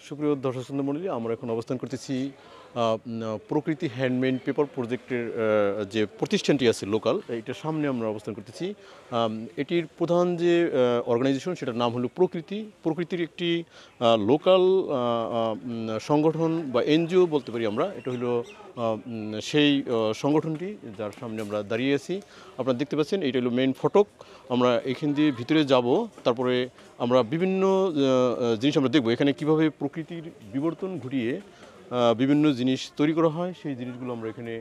সুপ্রিয় দর্শক মণ্ডলী, আমরা এখন অবস্থান করতেছি প্রকৃতি হ্যান্ডমেড পেপার প্রজেক্টের যে প্রতিষ্ঠানটি আছে লোকাল, এটার সামনে আমরা অবস্থান করতেছি। এটির প্রধান যে অর্গানাইজেশন সেটার নাম হলো প্রকৃতির একটি লোকাল সংগঠন বা এনজিও বলতে পারি আমরা। এটা হলো সেই সংগঠনটি যার সামনে আমরা দাঁড়িয়ে আছি। আপনারা দেখতে পাচ্ছেন এইটা হলো মেইন ফটক। আমরা এখান দিয়ে ভিতরে যাব, তারপরে আমরা বিভিন্ন জিনিস আমরা দেখব এখানে কিভাবে প্রকৃতির বিবর্তন ঘটিয়ে বিভিন্ন জিনিস তৈরি করা হয়। সেই জিনিসগুলো আমরা এখানে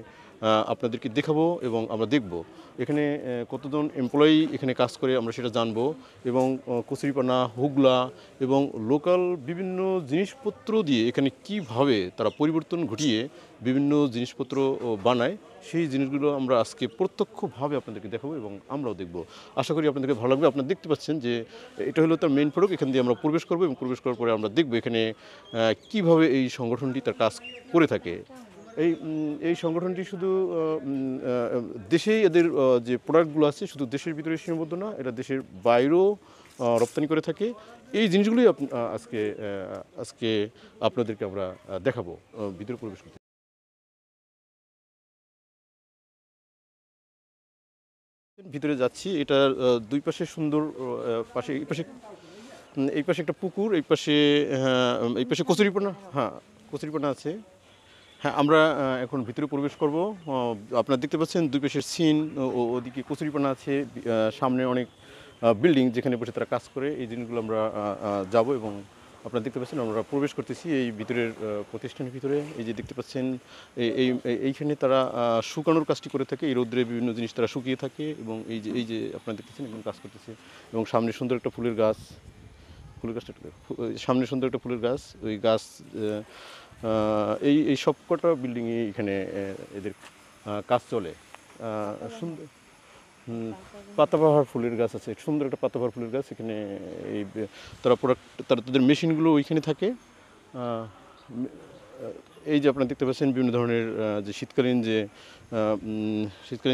আপনাদেরকে দেখাবো এবং আমরা দেখব এখানে কতজন এমপ্লয়ি এখানে কাজ করে আমরা সেটা জানবো, এবং কচুরিপানা, হুগলা এবং লোকাল বিভিন্ন জিনিসপত্র দিয়ে এখানে কিভাবে তারা পরিবর্তন ঘটিয়ে বিভিন্ন জিনিসপত্র বানায়, সেই জিনিসগুলো আমরা আজকে প্রত্যক্ষভাবে আপনাদেরকে দেখাবো এবং আমরাও দেখব। আশা করি আপনাদেরকে ভালো লাগবে। আপনারা দেখতে পাচ্ছেন যে এটা হলো তার মেইন ফটক। এখান দিয়ে আমরা প্রবেশ করব এবং প্রবেশ করার পরে আমরা দেখব এখানে কিভাবে এই সংগঠনটি তার কাজ করে থাকে। এই সংগঠনটি শুধু দেশেই এদের যে প্রোডাক্টগুলো আছে শুধু দেশের ভিতরে সীমাবদ্ধ না, এটা দেশের বাইরেও রপ্তানি করে থাকে। এই জিনিসগুলোই আজকে আপনাদেরকে আমরা দেখাবো ভিতরে প্রবেশ করতে। ভিতরে যাচ্ছি, এটার দুই পাশে সুন্দর পাশে এই পাশে একটা পুকুর, এই পাশে কচুরিপানা, কচুরিপানা আছে। হ্যাঁ, আমরা এখন ভিতরে প্রবেশ করব। আপনারা দেখতে পাচ্ছেন দুই পাশের সিন, ওদিকে কচুরিপানা আছে, সামনে অনেক বিল্ডিং যেখানে বসে তারা কাজ করে। এই জিনিসগুলো আমরা যাব এবং আপনারা দেখতে পাচ্ছেন আমরা প্রবেশ করতেছি এই ভিতরের প্রতিষ্ঠানের ভিতরে। এই যে দেখতে পাচ্ছেন এইখানে তারা শুকানোর কাজটি করে থাকে। এই রৌদ্রে বিভিন্ন জিনিস তারা শুকিয়ে থাকে এবং এই যে আপনারা দেখতেছেন এখন কাজ করতেছে। এবং সামনে সুন্দর একটা ফুলের গাছ, সামনে সুন্দর একটা ফুলের গাছ, ওই গাছ এই সবকটা বিল্ডিংয়ে এখানে এদের কাজ চলে। সুন্দর পাতাবাহার ফুলের গাছ আছে, সুন্দর একটা পাতাবাহার ফুলের গাছ। এখানে তারা তাদের মেশিনগুলো ওইখানে থাকে। এই যে আপনারা দেখতে পাচ্ছেন বিভিন্ন ধরনের যে শীতকালীন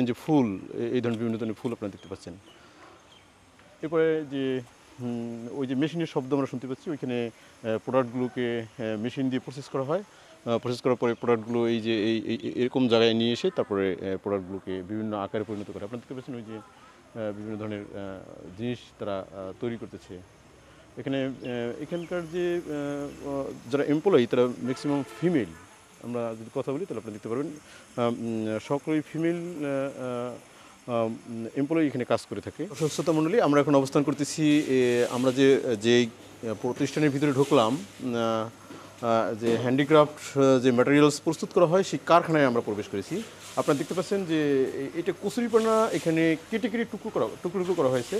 যে ফুল, এই ধরনের বিভিন্ন ধরনের ফুল আপনারা দেখতে পাচ্ছেন। এরপরে যে ওই যে মেশিনের শব্দ আমরা শুনতে পাচ্ছি, ওইখানে প্রোডাক্টগুলোকে মেশিন দিয়ে প্রসেস করা হয়। প্রসেস করার পরে প্রোডাক্টগুলো এই যে এরকম জায়গায় নিয়ে এসে তারপরে প্রোডাক্টগুলোকে বিভিন্ন আকারে পরিণত করে। আপনারা দেখতে পাচ্ছেন ওই যে বিভিন্ন ধরনের জিনিস তারা তৈরি করতেছে। এখানকার যে যারা এমপ্লয়ি তারা ম্যাক্সিমাম ফিমেল। আমরা যদি কথা বলি তাহলে আপনারা দেখতে পারবেন সকলেই ফিমেল এমপ্লয়ি এখানে কাজ করে থাকে। শ্রোতা মণ্ডলী, আমরা এখন অবস্থান করতেছি, আমরা যে প্রতিষ্ঠানের ভিতরে ঢুকলাম, যে হ্যান্ডিক্রাফট যে ম্যাটেরিয়ালস প্রস্তুত করা হয় সেই কারখানায় আমরা প্রবেশ করেছি। আপনারা দেখতে পাচ্ছেন যে এটা কচুরিপানা এখানে কেটে টুকরো করা হয়েছে।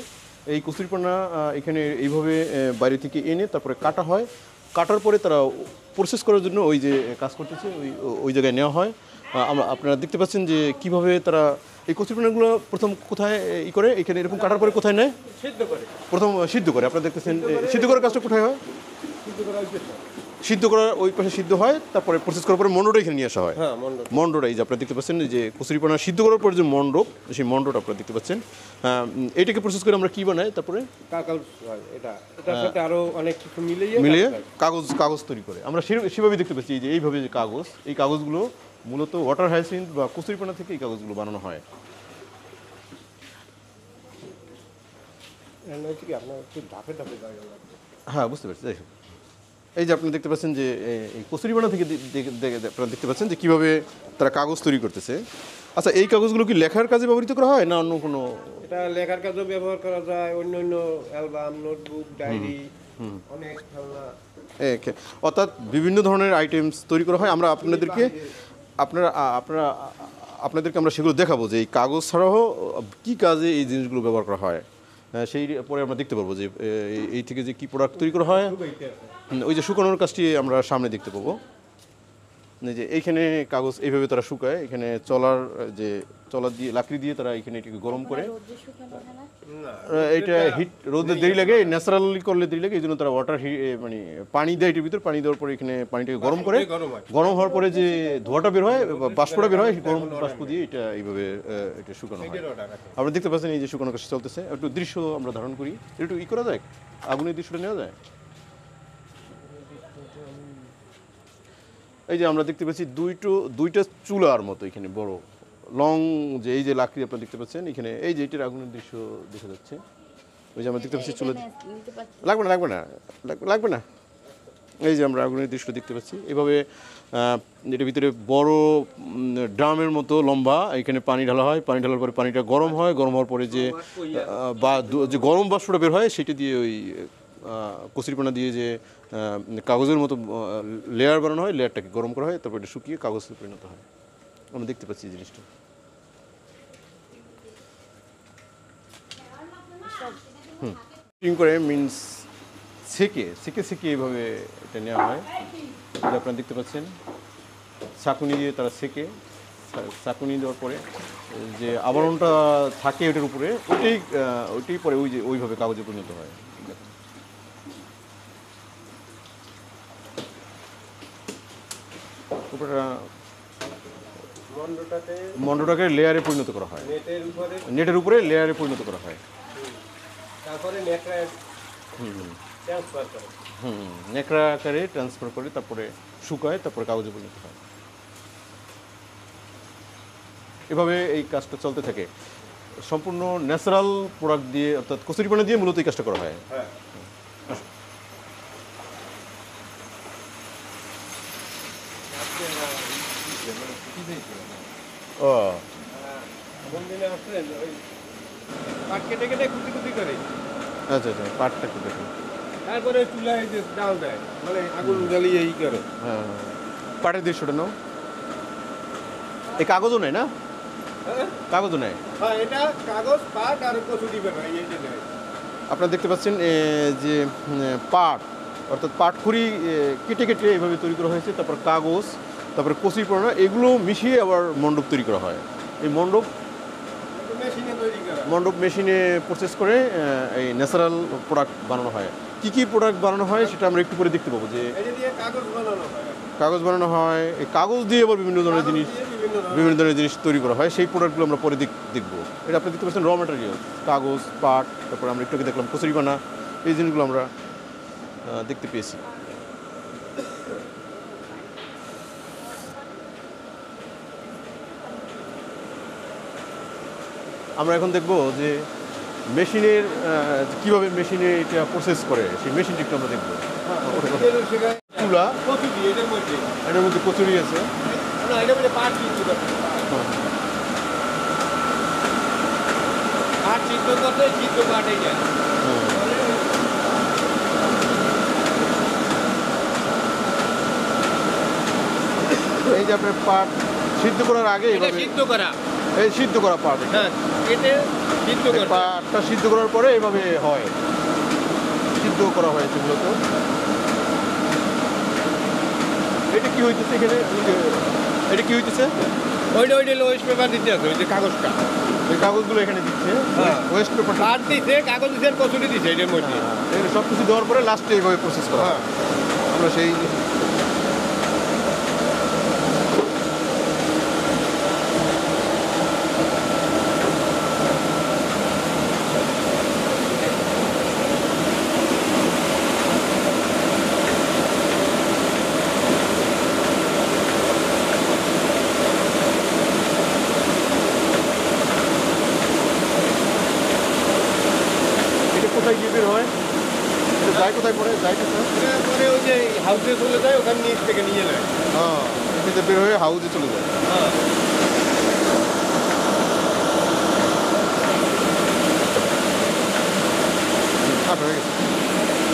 এই কচুরিপানা এখানে এইভাবে বাইরে থেকে এনে তারপরে কাটা হয়। কাটার পরে তারা প্রসেস করার জন্য ওই যে কাজ করতেছে ওই জায়গায় নেওয়া হয়। আপনারা দেখতে পাচ্ছেন যে কিভাবে তারা এই কচুরিপানাগুলো প্রথম কোথায় করে, এখানে এরকম কাটার পরে কোথায় নেয়, প্রথম সিদ্ধ করে। আপনারা দেখতেছেন সিদ্ধ করার কাজটা কোথায় হয়, সিদ্ধ করার ওই পাশে সিদ্ধ হয়, তারপরে প্রসেস করার পরে মন্ডটা এখানে নিয়ে আসা হয়। মন্ডটা এই যে আপনারা দেখতে পাচ্ছেন যে কচুরিপানা সিদ্ধ করার পরে যে মন্ডপ, সেই মন্ডটা আপনারা দেখতে পাচ্ছেন। এইটাকে প্রসেস করে আমরা কি বানাই, তারপরে আরো অনেক কিছু মিলিয়ে কাগজ তৈরি করে। আমরা সেভাবে দেখতে পাচ্ছি যে এইভাবে যে এই কাগজগুলো মূলত ওয়াটার হাইসিন্থ বা কচুরিপানা থেকে এই কাগজগুলো বানানো হয়। হ্যাঁ, বুঝতে পারছি। যাই হোক, এই যে আপনি দেখতে পাচ্ছেন যে এই কচুরিপানা থেকে আপনারা দেখতে পাচ্ছেন যে কীভাবে তারা কাগজ তৈরি করতেছে। আচ্ছা, এই কাগজগুলো কি লেখার কাজে ব্যবহৃত করা হয় না অন্য কোনো? এটা লেখার কাজেও ব্যবহার করা যায়, অন্য অ্যালবাম, নোটবুক, ডায়েরি, অনেক খেলনা, অর্থাৎ বিভিন্ন ধরনের আইটেমস তৈরি করা হয়। আমরা আপনাদেরকে আমরা সেগুলো দেখাবো যে এই কাগজ ছাড়াও কী কাজে এই জিনিসগুলো ব্যবহার করা হয়। সেই পরে আমরা দেখতে পারবো যে এই থেকে যে কী প্রোডাক্ট তৈরি করা হয়। ওই যে শুকানোর কাজটি আমরা সামনে দেখতে পাবো, যে এইখানে কাগজ এইভাবে তারা শুকায়। এখানে চলার দিয়ে লাকড়ি দিয়ে তারা এখানে এটাকে গরম করে। এটা হিট রোদে দেরি লাগে, ন্যাচারালি করলে দেরি লাগে, এই জন্য তারা মানে পানি দেয় এটার ভিতর। পানি দেওয়ার পরে এখানে পানিটাকে গরম করে, গরম হওয়ার পরে যে ধোঁয়াটা বের হয়, বাষ্পটা বের হয়, গরম বাষ্প দিয়ে এটা এইভাবে এটা শুকানো হয়। আপনারা দেখতে পাচ্ছেন এই যে শুকানো কাজ চলতেছে। একটু দৃশ্য আমরা ধারণ করি, একটু করা যায়, আগুনের দৃশ্যটা নেওয়া যায়। এই যে আমরা দেখতে পাচ্ছি দুইটা চুলার মতো এখানে বড় লং, যে এই যে লাকড়ি আপনারা দেখতে পাচ্ছেন এখানে, এই যে এটার আগুনের দৃশ্য দেখা যাচ্ছে। ওই যে আমরা দেখতে পাচ্ছি চুলা, লাগবে না। এই যে আমরা আগুনের দৃশ্য দেখতে পাচ্ছি। এভাবে এটার ভিতরে বড় ড্রামের মতো লম্বা, এখানে পানি ঢালা হয়, পানি ঢালার পরে পানিটা গরম হয়, গরম হওয়ার পরে যে যে গরম বাষ্পটা বের হয় সেটা দিয়ে ওই কচুরিপানা দিয়ে যে কাগজের মতো লেয়ার বানানো হয়, লেয়ারটাকে গরম করা হয়, তারপর এটা শুকিয়ে কাগজে পরিণত হয়। আমরা দেখতে পাচ্ছি এই জিনিসটা। করে মিনস সেকে এইভাবে এটা নেওয়া হয়। এটা আপনারা দেখতে পাচ্ছেন, ছাঁকুনি দিয়ে তারা সেকে, ছাঁকুনি দেওয়ার পরে যে আবরণটা থাকে ওটার উপরে, ওইটাই পরে ওইভাবে কাগজে পরিণত হয়। মন্ডটাকে লেয়ারে পরিণত করা হয়, নেটের উপরে লেয়ারে পরিণত করা হয়। তারপরে ন্যাকড়া আকারে ট্রান্সফার করে তারপরে শুকায়, তারপরে কাগজে পরিণত হয়। এভাবে এই কাজটা চলতে থাকে। সম্পূর্ণ ন্যাচারাল প্রোডাক্ট দিয়ে, অর্থাৎ কচুরিপানা দিয়ে মূলত এই কাজটা করা হয়। ও পাট কেটে কেটে কুচি কুচি করে, আচ্ছা, পাটটা একটু দেখুন। তারপরে চুলায় যে ডাল দেয়, মানে আগুন জ্বালিয়ে এই করে। হ্যাঁ, পাটের দৃশ্যটা নাও। এই কাগজও নেয় না? কাগজও নেয়। হ্যাঁ, এটা কাগজ, পাট আর কচুরি বানায়, এই যে নেয়। আপনারা দেখতে পাচ্ছেন যে পাট, অর্থাৎ পাটখড়ি কেটে কেটে এভাবে তৈরি করা হয়েছে, তারপর কাগজ, তারপরে কচুরিপানা, এগুলো মিশিয়ে আবার মণ্ডপ তৈরি করা হয়। এই মণ্ডপ মেশিনে প্রসেস করে এই ন্যাচারাল প্রোডাক্ট বানানো হয়। কী প্রোডাক্ট বানানো হয় সেটা আমরা একটু পরে দেখতে পাবো। যে কাগজ বানানো হয়, এই কাগজ দিয়ে আবার বিভিন্ন ধরনের জিনিস তৈরি করা হয়, সেই প্রোডাক্টগুলো আমরা পরে দেখবো। এটা আপনি দেখতে পাচ্ছেন র ম্যাটেরিয়াল, কাগজ, পাট, তারপরে আমরা একটু দেখলাম কচুরিপানা, এই জিনিসগুলো আমরা দেখতে পেয়েছি। আমরা এখন দেখব যে মেশিনের কীভাবে মেশিনে এটা প্রসেস করে, সেই মেশিনটি একটু আমরা দেখবো। চুলা, এটার মধ্যে কচুরি আছে, এই যে আপনার পাট সিদ্ধ করার আগে সিদ্ধ করা পাট, পাটটা সিদ্ধ করার পরে এভাবে হয়, সিদ্ধ করা হয়েছে মূলত। এটা কি হইতেছে এখানে? এটা কি হইতেছে? ওইটা ওয়েস্ট পেপার দিতে আছে, ওই যে কাগজটা, ওই কাগজগুলো এখানে দিচ্ছে, ওয়েস্ট পেপার পাট দিচ্ছে, কাগজ দিচ্ছে, কচুরি দিচ্ছে, এটার মধ্যে সব কিছু দেওয়ার পরে লাস্টে এইভাবে প্রসেস করা হয়। আমরা সেই কোথায় গিয়ে বের হয়, যায় কোথায় পড়ে, পরে ওই যে হাউসে চলে যায়, ওখানে নিচ থেকে নিয়ে নেয়। হ্যাঁ, এখানে বের হয়ে হাউসে চলে যায়। হ্যাঁ, হয়ে গেছে,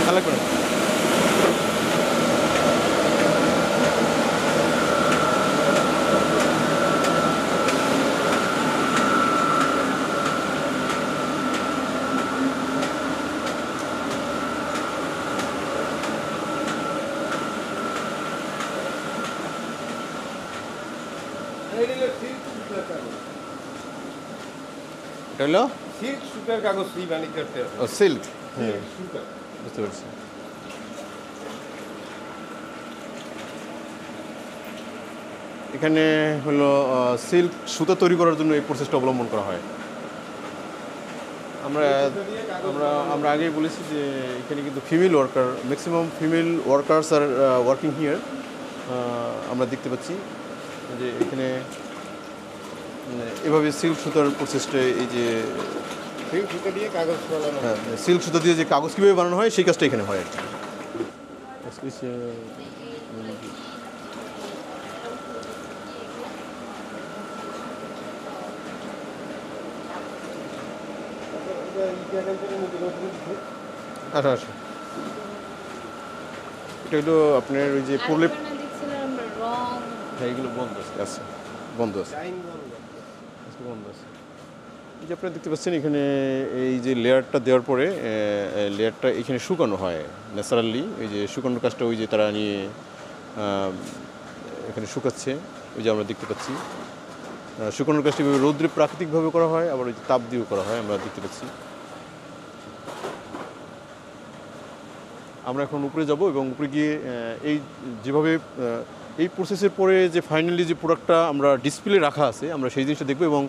ভালো করে। এটা হলো সিল্ক সুতার কাগজ বানিয়ে করতে হবে। সিল্ক, হ্যাঁ বুঝতে পারছি। এখানে হলো সিল্ক সুতা তৈরি করার জন্য এই প্রসেসটা অবলম্বন করা হয়। আমরা আগেই বলেছি যে এখানে কিন্তু female worker, maximum female workers are working here. আমরা দেখতে পাচ্ছি যে এখানে এভাবে সিল্ক সুতার প্রসেসটা এই যে সিল্ক সুতা দিয়ে কাগজ বানানো হয়। হ্যাঁ সিল্ক সুতা দিয়ে যে কাগজ কীভাবে বানানো হয় সেই কাজটা এখানে হয় আর কি আচ্ছা আচ্ছা এটা হলো আপনার ওই যে প্রলেপ হ্যাঁ এগুলো বন্ধ আছে আচ্ছা বন্ধ আছে ডাইং বন্ধ। আজকে বন্ধ আছে এই যে আপনারা দেখতে পাচ্ছেন এখানে এই যে লেয়ারটা দেওয়ার পরে লেয়ারটা এখানে শুকানো হয় ন্যাচারালি ওই যে শুকানোর কাজটা ওই যে তারা নিয়ে এখানে শুকাচ্ছে ওই যে আমরা দেখতে পাচ্ছি শুকানোর কাজটি রৌদ্রে প্রাকৃতিকভাবে করা হয় আবার ওই যে তাপ দিয়েও করা হয় আমরা দেখতে পাচ্ছি আমরা এখন উপরে যাব এবং উপরে গিয়ে এই যেভাবে এই প্রসেসের পরে যে ফাইনালি যে প্রোডাক্টটা আমরা ডিসপ্লে রাখা আছে আমরা সেই জিনিসটা দেখব এবং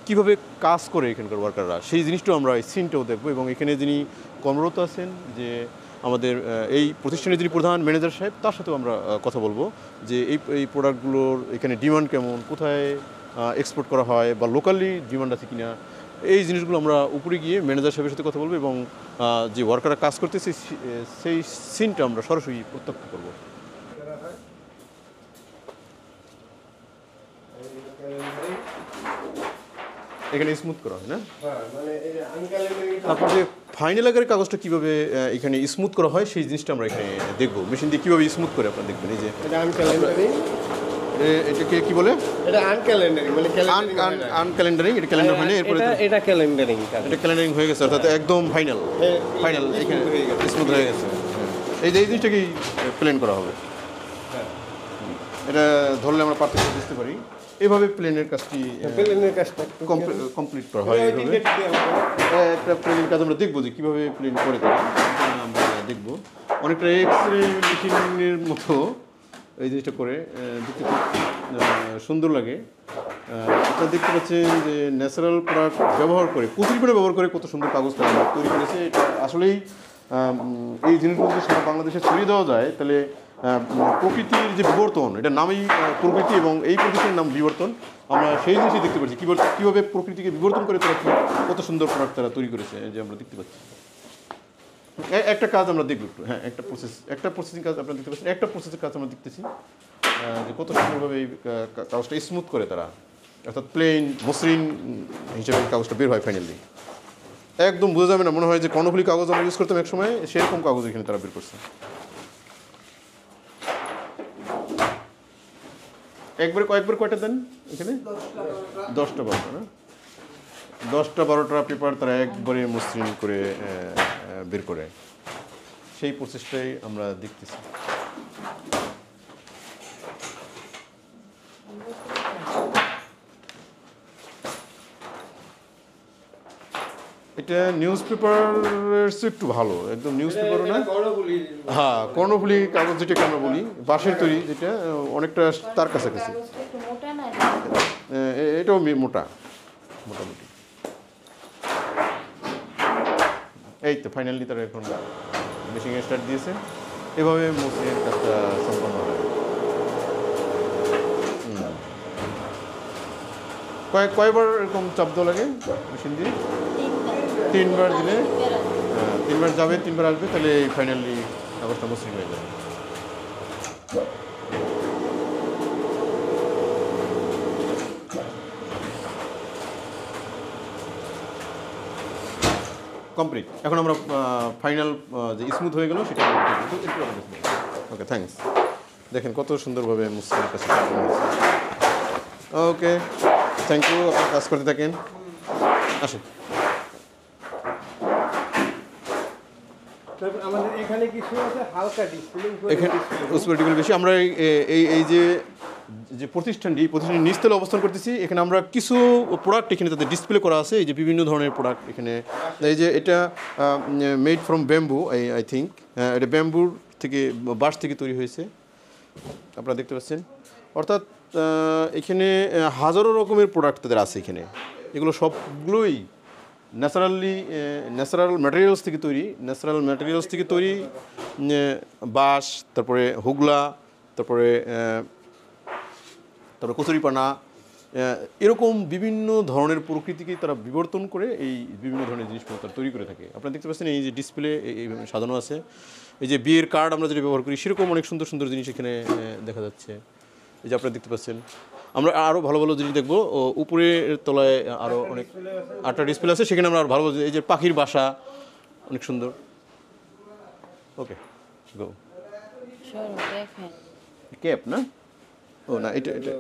কীভাবে কাজ করে এখানকার ওয়ার্কাররা সেই জিনিসটাও আমরা এই সিনটাও দেখব এবং এখানে যিনি কর্মরত আছেন যে আমাদের এই প্রতিষ্ঠানের যিনি প্রধান ম্যানেজার সাহেব তার সাথেও আমরা কথা বলবো যে এই প্রোডাক্টগুলোর এখানে ডিমান্ড কেমন কোথায় এক্সপোর্ট করা হয় বা লোকালি ডিমান্ড আছে কিনা এই জিনিসগুলো আমরা উপরে গিয়ে ম্যানেজার সাহেবের সাথে কথা বলবো এবং যে ওয়ার্কাররা কাজ করতেছে সেই সিনটা আমরা সরাসরি প্রত্যক্ষ করবো এখানে স্মুথ করা হয় না হ্যাঁ, মানে এই যে আনক্যালেন্ডারিং তারপর যে ফাইনাল আকারের কাগজটা কীভাবে এখানে স্মুথ করা হয় সেই জিনিসটা আমরা এখানে দেখবো মেশিন দিয়ে কীভাবে স্মুথ করে আপনারা দেখবেন এই যে এটা আনক্যালেন্ডারিং এটাকে কি বলে এটা আনক্যালেন্ডারিং মানে আনক্যালেন্ডারিং এটা ক্যালেন্ডার হয় না এরপরে এটা ক্যালেন্ডারিং এটা ক্যালেন্ডারিং হয়ে গেছে অর্থাৎ একদম ফাইনাল ফাইনাল এখানে স্মুথ হয়ে গেছে এই যে এই জিনিসটাকেই প্ল্যান করা হবে এটা ধরলে আমরা পার্থক্য বুঝতে পারি এইভাবে প্লেনের কাজটি প্লেনের কাজটা কমপ্লিট করা হয় এইভাবে একটা প্লেনের কাজ আমরা দেখবো যে কীভাবে প্লেন করে তারা আমরা দেখবো অনেকটা এক্সরে মেশিনের মতো এই জিনিসটা করে দেখতে খুব সুন্দর লাগে আপনারা দেখতে পাচ্ছেন যে ন্যাচারাল প্রোডাক্ট ব্যবহার করে কচুরিপানা ব্যবহার করে কত সুন্দর কাগজ তারা তৈরি করেছে এটা আসলেই এই জিনিসগুলো যদি সারা বাংলাদেশে ছড়িয়ে দেওয়া যায় তাহলে প্রকৃতির যে বিবর্তন এটা নামই প্রকৃতি এবং এই প্রকৃতির নাম বিবর্তন আমরা সেই জিনিসই দেখতে পাচ্ছি কীভাবে প্রকৃতিকে বিবর্তন করে তারা কত সুন্দর প্রোডাক্ট তারা তৈরি করেছে যে আমরা দেখতে পাচ্ছি একটা কাজ আমরা দেখব একটু হ্যাঁ একটা প্রসেসিং কাজ আপনারা দেখতে পাচ্ছেন একটা প্রসেসের কাজ আমরা দেখতেছি যে কত সুন্দরভাবে এই কাগজটা স্মুথ করে তারা অর্থাৎ প্লেন মসৃণ হিসেবে কাগজটা বের হয় ফাইনালি একদম বোঝা যাবে না মনে হয় যে কর্ণফুলী কাগজ আমরা ইউজ করতাম এক সময় সেরকম কাগজ এখানে তারা বের করছে কয়েকবার কয়টা দেন এখানে 10টা 12টা না 10টা 12টা পেপার তারা একবারে মসৃণ করে বের করে সেই প্রসেসটাই আমরা দেখতেছি এটা নিউজ পেপারের একটু ভালো একদম নিউজ পেপারও না হ্যাঁ কর্ণফুলী কাগজ যেটাকে আমরা বলি বাঁশের তৈরি যেটা অনেকটা তার কাছাকাছি এটাও মোটা মোটামুটি এই তো ফাইনালি তারা এখন মেশিং স্টার্ট দিয়েছে এভাবে মসৃণের কাজটা সম্পন্ন হয় কয়বার এরকম চাপ দেওয়া লাগে মেশিন দিয়ে 3বার দিলে 3বার যাবে 3বার আসবে তাহলে ফাইনালি কাগজটা মসৃণ হয়ে যাবে কমপ্লিট এখন আমরা ফাইনাল যে স্মুথ হয়ে গেল সেটা ওকে থ্যাঙ্কস দেখেন কত সুন্দরভাবে মসৃণের কাছে ওকে থ্যাংক ইউ আপনার কাজ করতে থাকেন আসুন আমাদের এখানে কিছু আছে হালকা ডিসপ্লে এখানে বেশি আমরা এই যে প্রতিষ্ঠানটি নিচতলে অবস্থান করতেছি এখানে আমরা কিছু প্রোডাক্ট এখানে তাদের ডিসপ্লে করা আছে এই যে বিভিন্ন ধরনের প্রোডাক্ট এখানে এই যে এটা made from bamboo I think এটা ব্যাম্বুর থেকে বাঁশ থেকে তৈরি হয়েছে আপনারা দেখতে পাচ্ছেন অর্থাৎ এখানে হাজারো রকমের প্রোডাক্ট তাদের আছে এখানে এগুলো সবগুলোই ন্যাচারাল ম্যাটেরিয়ালস থেকে তৈরি বাঁশ তারপরে হুগলা তারপরে তারপরে কচুরিপানা, এরকম বিভিন্ন ধরনের প্রকৃতিকে তারা বিবর্তন করে এই বিভিন্ন ধরনের জিনিসপত্র তারা তৈরি করে থাকে। আপনারা দেখতে পাচ্ছেন এই যে ডিসপ্লে এইভাবে সাজানো আছে। এই যে বিয়ের কার্ড আমরা যেটা ব্যবহার করি সেরকম অনেক সুন্দর সুন্দর জিনিস এখানে দেখা যাচ্ছে। এই যে আপনারা দেখতে পাচ্ছেন। আমরা আরও ভালো ভালো জিনিস দেখবো, উপরের তলায় আরও অনেক 8টা ডিসপ্লে আছে, সেখানে আমরা আরও ভালো ভালো, এই যে পাখির বাসা অনেক সুন্দর। ওকে গো। ক্যাপ না? ও না, এটা এটা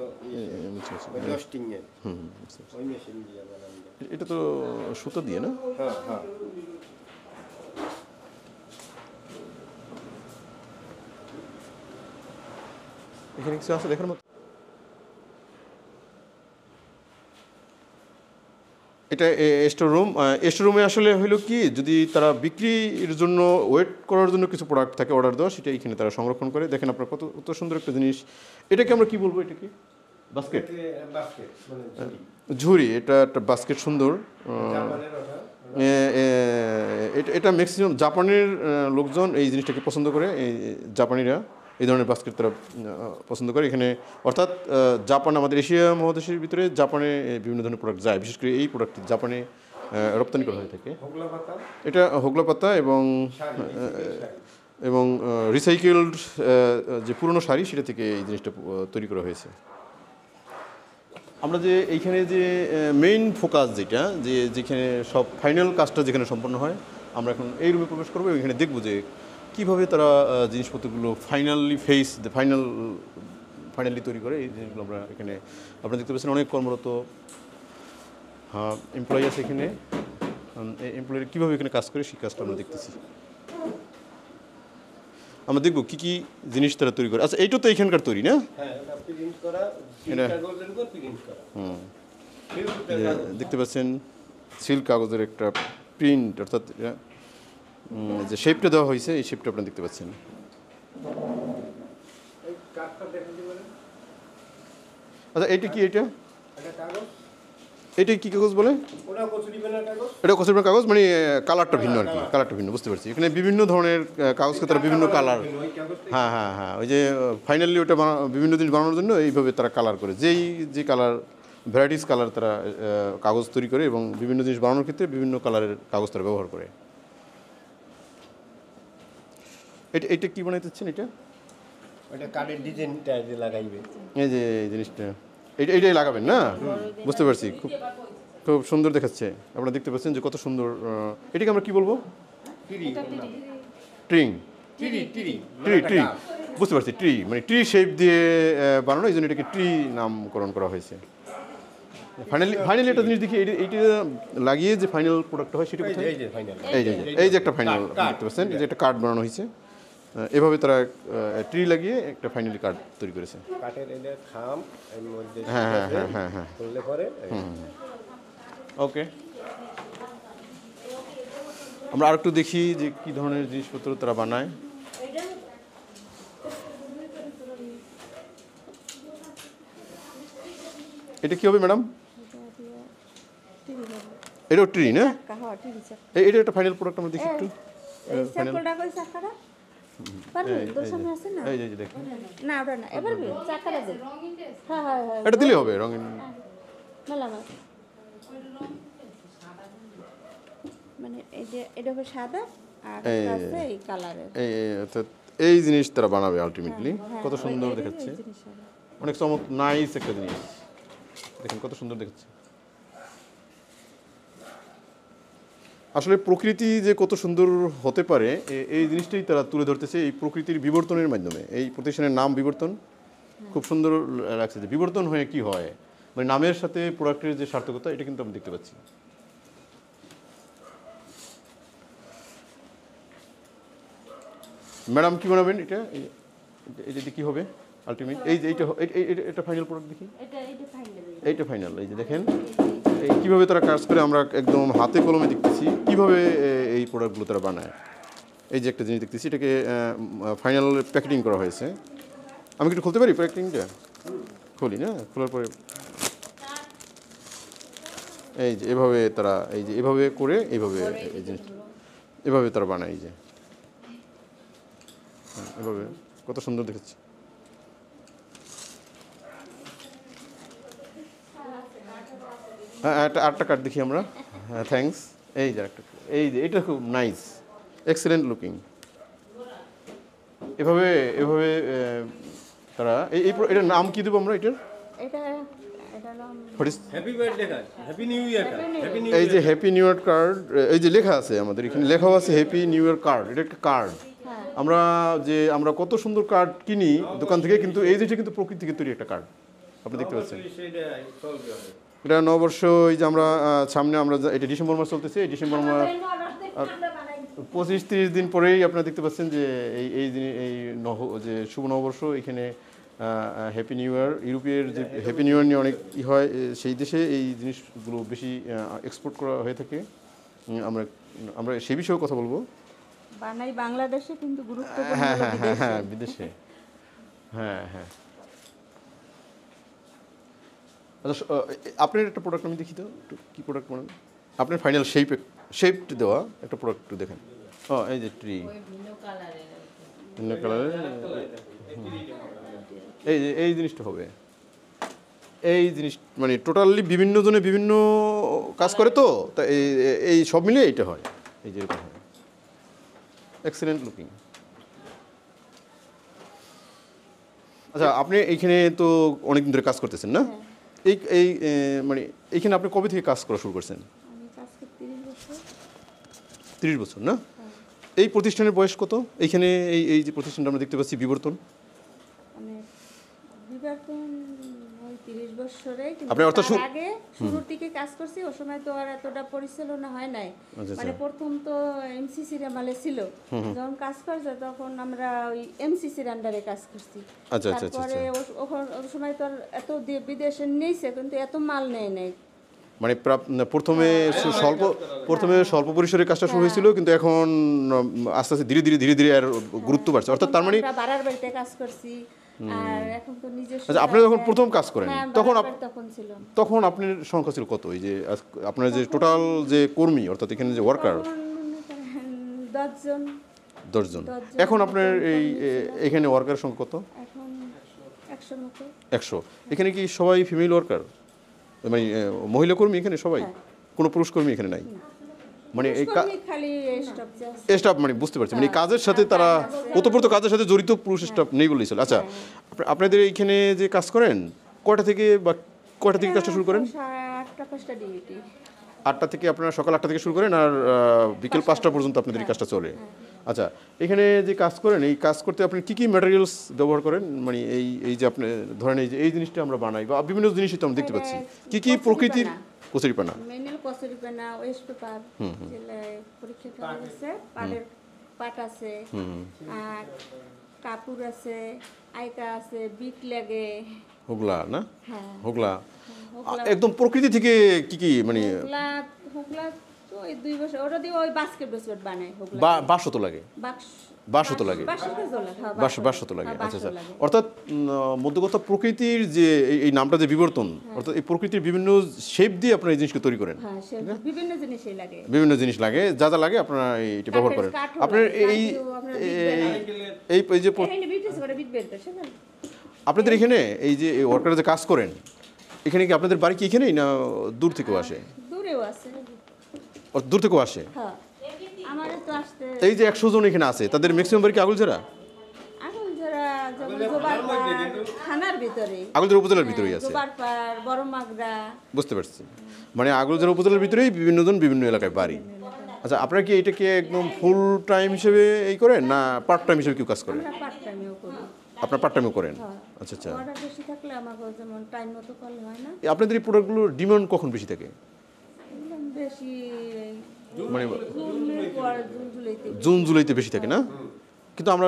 এটা তো সুতো দিয়ে না? এখানে কিছু আছে দেখার মতো? এটা স্টোর রুম। স্টোর রুমে আসলে হলো কি, যদি তারা বিক্রির জন্য ওয়েট করার জন্য কিছু প্রোডাক্ট থাকে অর্ডার দেওয়া, সেটা এখানে তারা সংরক্ষণ করে। দেখেন আপনার কত সুন্দর একটা জিনিস। এটাকে আমরা কি বলবো? এটা কি বাস্কেট? ঝুড়ি। এটা একটা বাস্কেট, সুন্দর। এটা ম্যাক্সিমাম জাপানের লোকজন এই জিনিসটাকে পছন্দ করে। এই জাপানিরা এই ধরনের বাস্কেট তারা পছন্দ করে এখানে। অর্থাৎ জাপান, আমাদের এশিয়া মহাদেশের ভিতরে জাপানে বিভিন্ন ধরনের প্রোডাক্ট যায়, বিশেষ করে এই প্রোডাক্টটি জাপানে রপ্তানি করা হয়ে থাকে। এটা হোগলা পাতা এবং রিসাইকেলড যে পুরনো শাড়ি, সেটা থেকে এই জিনিসটা তৈরি করা হয়েছে। আমরা যে এইখানে যে মেইন ফোকাস যেটা, যেখানে সব ফাইনাল কাজটা যেখানে সম্পন্ন হয়, আমরা এখন এই রুমে প্রবেশ করবো। এখানে দেখবো যে কীভাবে তারা জিনিসপত্রগুলো ফাইনালি তৈরি করে। এই জিনিসগুলো আমরা এখানে আপনারা দেখতে পাচ্ছেন। অনেক কর্মরত এমপ্লয়ি আছে এখানে। এমপ্লয়িরা কীভাবে এখানে কাজ করে সেই কাজটা আমরা দেখতেছি। আমরা দেখবো কী কী জিনিস তারা তৈরি করে। আচ্ছা, এইটা তো এখানকার তৈরি না? দেখতে পাচ্ছেন সিল্ক কাগজের একটা প্রিন্ট, অর্থাৎ যে শেপটা দেওয়া হয়েছে, এই শেপটা আপনারা দেখতে পাচ্ছেন। আচ্ছা, এইটা কি? এটা কি কাগজ বলে? এটা কচুরিপানার কাগজ, মানে কালারটা ভিন্ন আর কি, কালারটা ভিন্ন, বুঝতে পারছি। এখানে বিভিন্ন ধরনের কাগজকে তারা বিভিন্ন কালার, হ্যাঁ, ওই যে ফাইনালি ওটা বিভিন্ন জিনিস বানানোর জন্য এইভাবে তারা কালার করে, যে কালার ভ্যারাইটিস কালার তারা কাগজ তৈরি করে, এবং বিভিন্ন জিনিস বানানোর ক্ষেত্রে বিভিন্ন কালারের কাগজ তারা ব্যবহার করে। এটা কি বানাইতেছেন? এটা কার্ডের ডিজাইনটা লাগাইবে, এই যে এই জিনিসটা এইটাই লাগাবেন না? বুঝতে পারছি। খুব সুন্দর দেখাচ্ছে। আপনারা দেখতে পাচ্ছেন যে কত সুন্দর। এটাকে আমরা কি বলবো? ট্রিং। ট্রি। বুঝতে পারছি, ট্রি মানে ট্রি শেপ দিয়ে বানানো, এই জন্য এটাকে ট্রি নামকরণ করা হয়েছে। ফাইনালি একটা জিনিস দেখি, এইটা লাগিয়ে যে ফাইনাল প্রোডাক্টটা হয় সেটা কোথায়? এই যে একটা ফাইনাল দেখতে পাচ্ছেন, এই যে একটা কার্ড বানানো হয়েছে। এভাবে তারা ট্রি লাগিয়ে একটা ফাইনালি কার্ড তৈরি করেছে। হ্যাঁ। ওকে, আমরা আরেকটু দেখি যে কি ধরনের জিনিসপত্র তারা বানায়। এটা কি হবে ম্যাডাম? এটাও ট্রি না? এটা একটা ফাইনাল প্রোডাক্ট আমরা দেখি একটু। এটা দিলে হবে রঙিন। এই জিনিস তারা বানাবে আলটিমেটলি। কত সুন্দর দেখাচ্ছে, অনেক নাইস একটা জিনিস। দেখেন কত সুন্দর দেখাচ্ছে। আসলে প্রকৃতি যে কত সুন্দর হতে পারে, এই জিনিসটাই তারা তুলে ধরতেছে এই প্রকৃতির বিবর্তনের মাধ্যমে। এই প্রতিষ্ঠানের নাম বিবর্তন খুব সুন্দর লাগছে, যে বিবর্তন হয়ে কি হয়, মানে নামের সাথে প্রোডাক্টের যে সার্থকতা, এটা কিন্তু আমি দেখতে পাচ্ছি। ম্যাডাম কি বানাবেন? এটা কি হবে আলটিমেট? এই যে এটা ফাইনাল প্রোডাক্ট দেখি। এইটা ফাইনাল। এই যে দেখেন কীভাবে তারা কাজ করে, আমরা একদম হাতে কলমে দেখতেছি কীভাবে এই প্রোডাক্টগুলো তারা বানায়। এই যে একটা জিনিস দেখতেছি, এটাকে ফাইনাল প্যাকেটিং করা হয়েছে। আমি একটু খুলতে পারি প্যাকেটিংটা? খুলি না? খোলার পরে এই যে এভাবে তারা এভাবে করে এইভাবে এই জিনিসটা এভাবে তারা বানায়। এই যে এভাবে কত সুন্দর দেখাচ্ছে। হ্যাঁ আরেকটা কার্ড দেখি আমরা। হ্যাঁ থ্যাঙ্কস। এই যে একটা, এই যে এটা খুব নাইস, এক্সেলেন্ট লুকিং। এভাবে এভাবে তারা এটার নাম কি দেবো আমরা এটার? এটা এটা নাম what is happy birthday card, happy new year card, happy new এই যে হ্যাপি নিউ ইয়ার কার্ড, এই যে লেখা আছে আমাদের এখানে, লেখাও আছে হ্যাপি নিউ ইয়ার কার্ড। এটা একটা কার্ড। আমরা কত সুন্দর কার্ড কিনি দোকান থেকে, কিন্তু এই যেটা কিন্তু প্রকৃতি থেকে তৈরি একটা কার্ড, আপনি দেখতে পাচ্ছেন। এটা নববর্ষ, এই যে আমরা সামনে আমরা এটা ডিসেম্বর মাস চলতেছে, এই ডিসেম্বর মাস 25-30 দিন পরেই আপনারা দেখতে পাচ্ছেন যে এই যে শুভ নববর্ষ, এখানে হ্যাপি নিউ ইয়ার, ইউরোপের যে হ্যাপি নিউ ইয়ার নিয়ে অনেক হয়, সেই দেশে এই জিনিসগুলো বেশি এক্সপোর্ট করা হয়ে থাকে। আমরা সেই বিষয়েও কথা বলবো। বানাই বাংলাদেশে কিন্তু গুরুত্বপূর্ণ হ্যাঁ হলো হ্যাঁ হ্যাঁ বিদেশে। হ্যাঁ বিদেশে, হ্যাঁ হ্যাঁ। আচ্ছা আপনার একটা প্রোডাক্ট আমি দেখি তো, একটু কী প্রোডাক্ট বানান আপনার? ফাইনাল শেপ দেওয়া একটা প্রোডাক্ট একটু দেখেন। ও এই যে ট্রি ভিন্ন কালারের, এই যে এই জিনিসটা হবে, এই জিনিস মানে টোটালি বিভিন্ন জনে বিভিন্ন কাজ করে তো, তা এই সব মিলে এইটা হয়, এই যে এরকম হয়। Excellent looking. আচ্ছা আপনি এইখানে তো অনেকদিন ধরে কাজ করতেছেন না? এই মানে এইখানে আপনি কবে থেকে কাজ করা শুরু করছেন? আমি কাজ করতে 30 বছর। 30 বছর না? এই প্রতিষ্ঠানের বয়স কত? এইখানে এই যে প্রতিষ্ঠানটা আমরা দেখতে পাচ্ছি বিবর্তন, মানে বিবর্তন ওই 30 বছরে, কিন্তু আপনি অর্থাৎ তার আগে শুরুর দিকে কাজ করছি, ওই সময় তো আর এতটা পরিচালনা হয় নাই। আচ্ছা, মানে প্রথম তো এমসিসির আমলে ছিল, যখন কাজ করছে তখন আমরা ওই এমসিসির আন্ডারে কাজ করছি। আচ্ছা আচ্ছা আচ্ছা। তারপরে ওই সময় তো আর এত বিদেশে নিয়েছে, কিন্তু এত মাল নেয় নাই। মানে প্রথমে স্বল্প পরিসরে কাজটা শুরু হয়েছিল, কিন্তু এখন আস্তে আস্তে ধীরে ধীরে আর গুরুত্ব বাড়ছে, অর্থাৎ তার মানে আমরা বাড়ার বাড়িতে কাজ করছি, আর এখন তো নিজস্ব। আচ্ছা আপনি যখন প্রথম কাজ করেন তখন ছিল, তখন আপনার সংখ্যা ছিল কত? এই যে আপনার যে টোটাল যে কর্মী, অর্থাৎ এখানে যে ওয়ার্কার 10 জন। 10 জন। এখন আপনার এখানে ওয়ার্কারের সংখ্যা কত? এখন 100 মতো। 100। এখানে কি সবাই ফিমেল ওয়ার্কার, মানে মহিলা কর্মী এখানে সবাই? কোনো পুরুষ কর্মী এখানে নাই? মানে এই খালি স্টাফ, মানে বুঝতে পারছি, মানে কাজের সাথে তারা ওতপ্রোত কাজের সাথে জড়িত পুরুষ স্টাফ নেই বলেই চলে। আচ্ছা আপনাদের এইখানে যে কাজ করেন কয়টা থেকে কাজটা শুরু করেন? 8টা-5টা ডিউটি। 8টা থেকে আপনারা সকাল 8টা থেকে শুরু করেন, আর বিকেল 5টা পর্যন্ত আপনাদের এই কাজটা চলে। আচ্ছা এখানে যে কাজ করেন, এই কাজ করতে আপনি কী কী ম্যাটেরিয়ালস ব্যবহার করেন? মানে এই যে আপনি ধরেন এই জিনিসটা আমরা বানাই, বা বিভিন্ন জিনিসই তো আমরা দেখতে পাচ্ছি, কী কী প্রকৃতির? কচুরিপানা, মেনুয়াল কচুরিপানা, ওয়েস্ট পেপার, যেগুলো পরীক্ষা করা হয়েছে, পাট আছে, আর কাপড় আছে, আইকা আছে, বিট লাগে, হোগলা না? হ্যাঁ হোগলা একদম প্রকৃতি থেকে কি মানে হোগলা তো ওই 2 বছর ওটা দিয়ে ওই বাস্কেট বানায়। হোগলা বাঁশও লাগে, বাঁশও লাগে। বাঁশও লাগে। আচ্ছা আচ্ছা। অর্থাৎ মধ্য কথা প্রকৃতির যে এই নামটা যে বিবর্তন, অর্থাৎ এই প্রকৃতির বিভিন্ন শেপ দিয়ে আপনারা এই জিনিসকে তৈরি করেন। বিভিন্ন জিনিস লাগে, যা যা লাগে আপনারা এটা ব্যবহার করেন। আপনার এই যে আপনাদের এখানে এই যে ওয়ার্কাররা যে কাজ করেন, এখানে কি আপনাদের বাড়ি কি এখানেই, না দূর থেকেও আসে? দূর থেকেও আসে। এই যে 100 জন এখানে আছে, তাদের ম্যাক্সিমাম বাড়ি কি আগলঝরা? আগলঝরা উপজেলার ভিতরেই আছে। বুঝতে পারছি, মানে আগলঝরা উপজেলার ভিতরেই বিভিন্ন জন বিভিন্ন এলাকায় বাড়ি। আচ্ছা আপনারা কি এটাকে একদম ফুল টাইম হিসেবে এই করেন, না পার্ট টাইম হিসেবে কেউ কাজ করেন? আপনার পার্ট টাইমও করেন? আচ্ছা আচ্ছা। আপনাদের এই প্রোডাক্টগুলোর ডিমান্ড কখন বেশি থাকে? মানে জুন জুলাইতে বেশি থাকে না? কিন্তু আমরা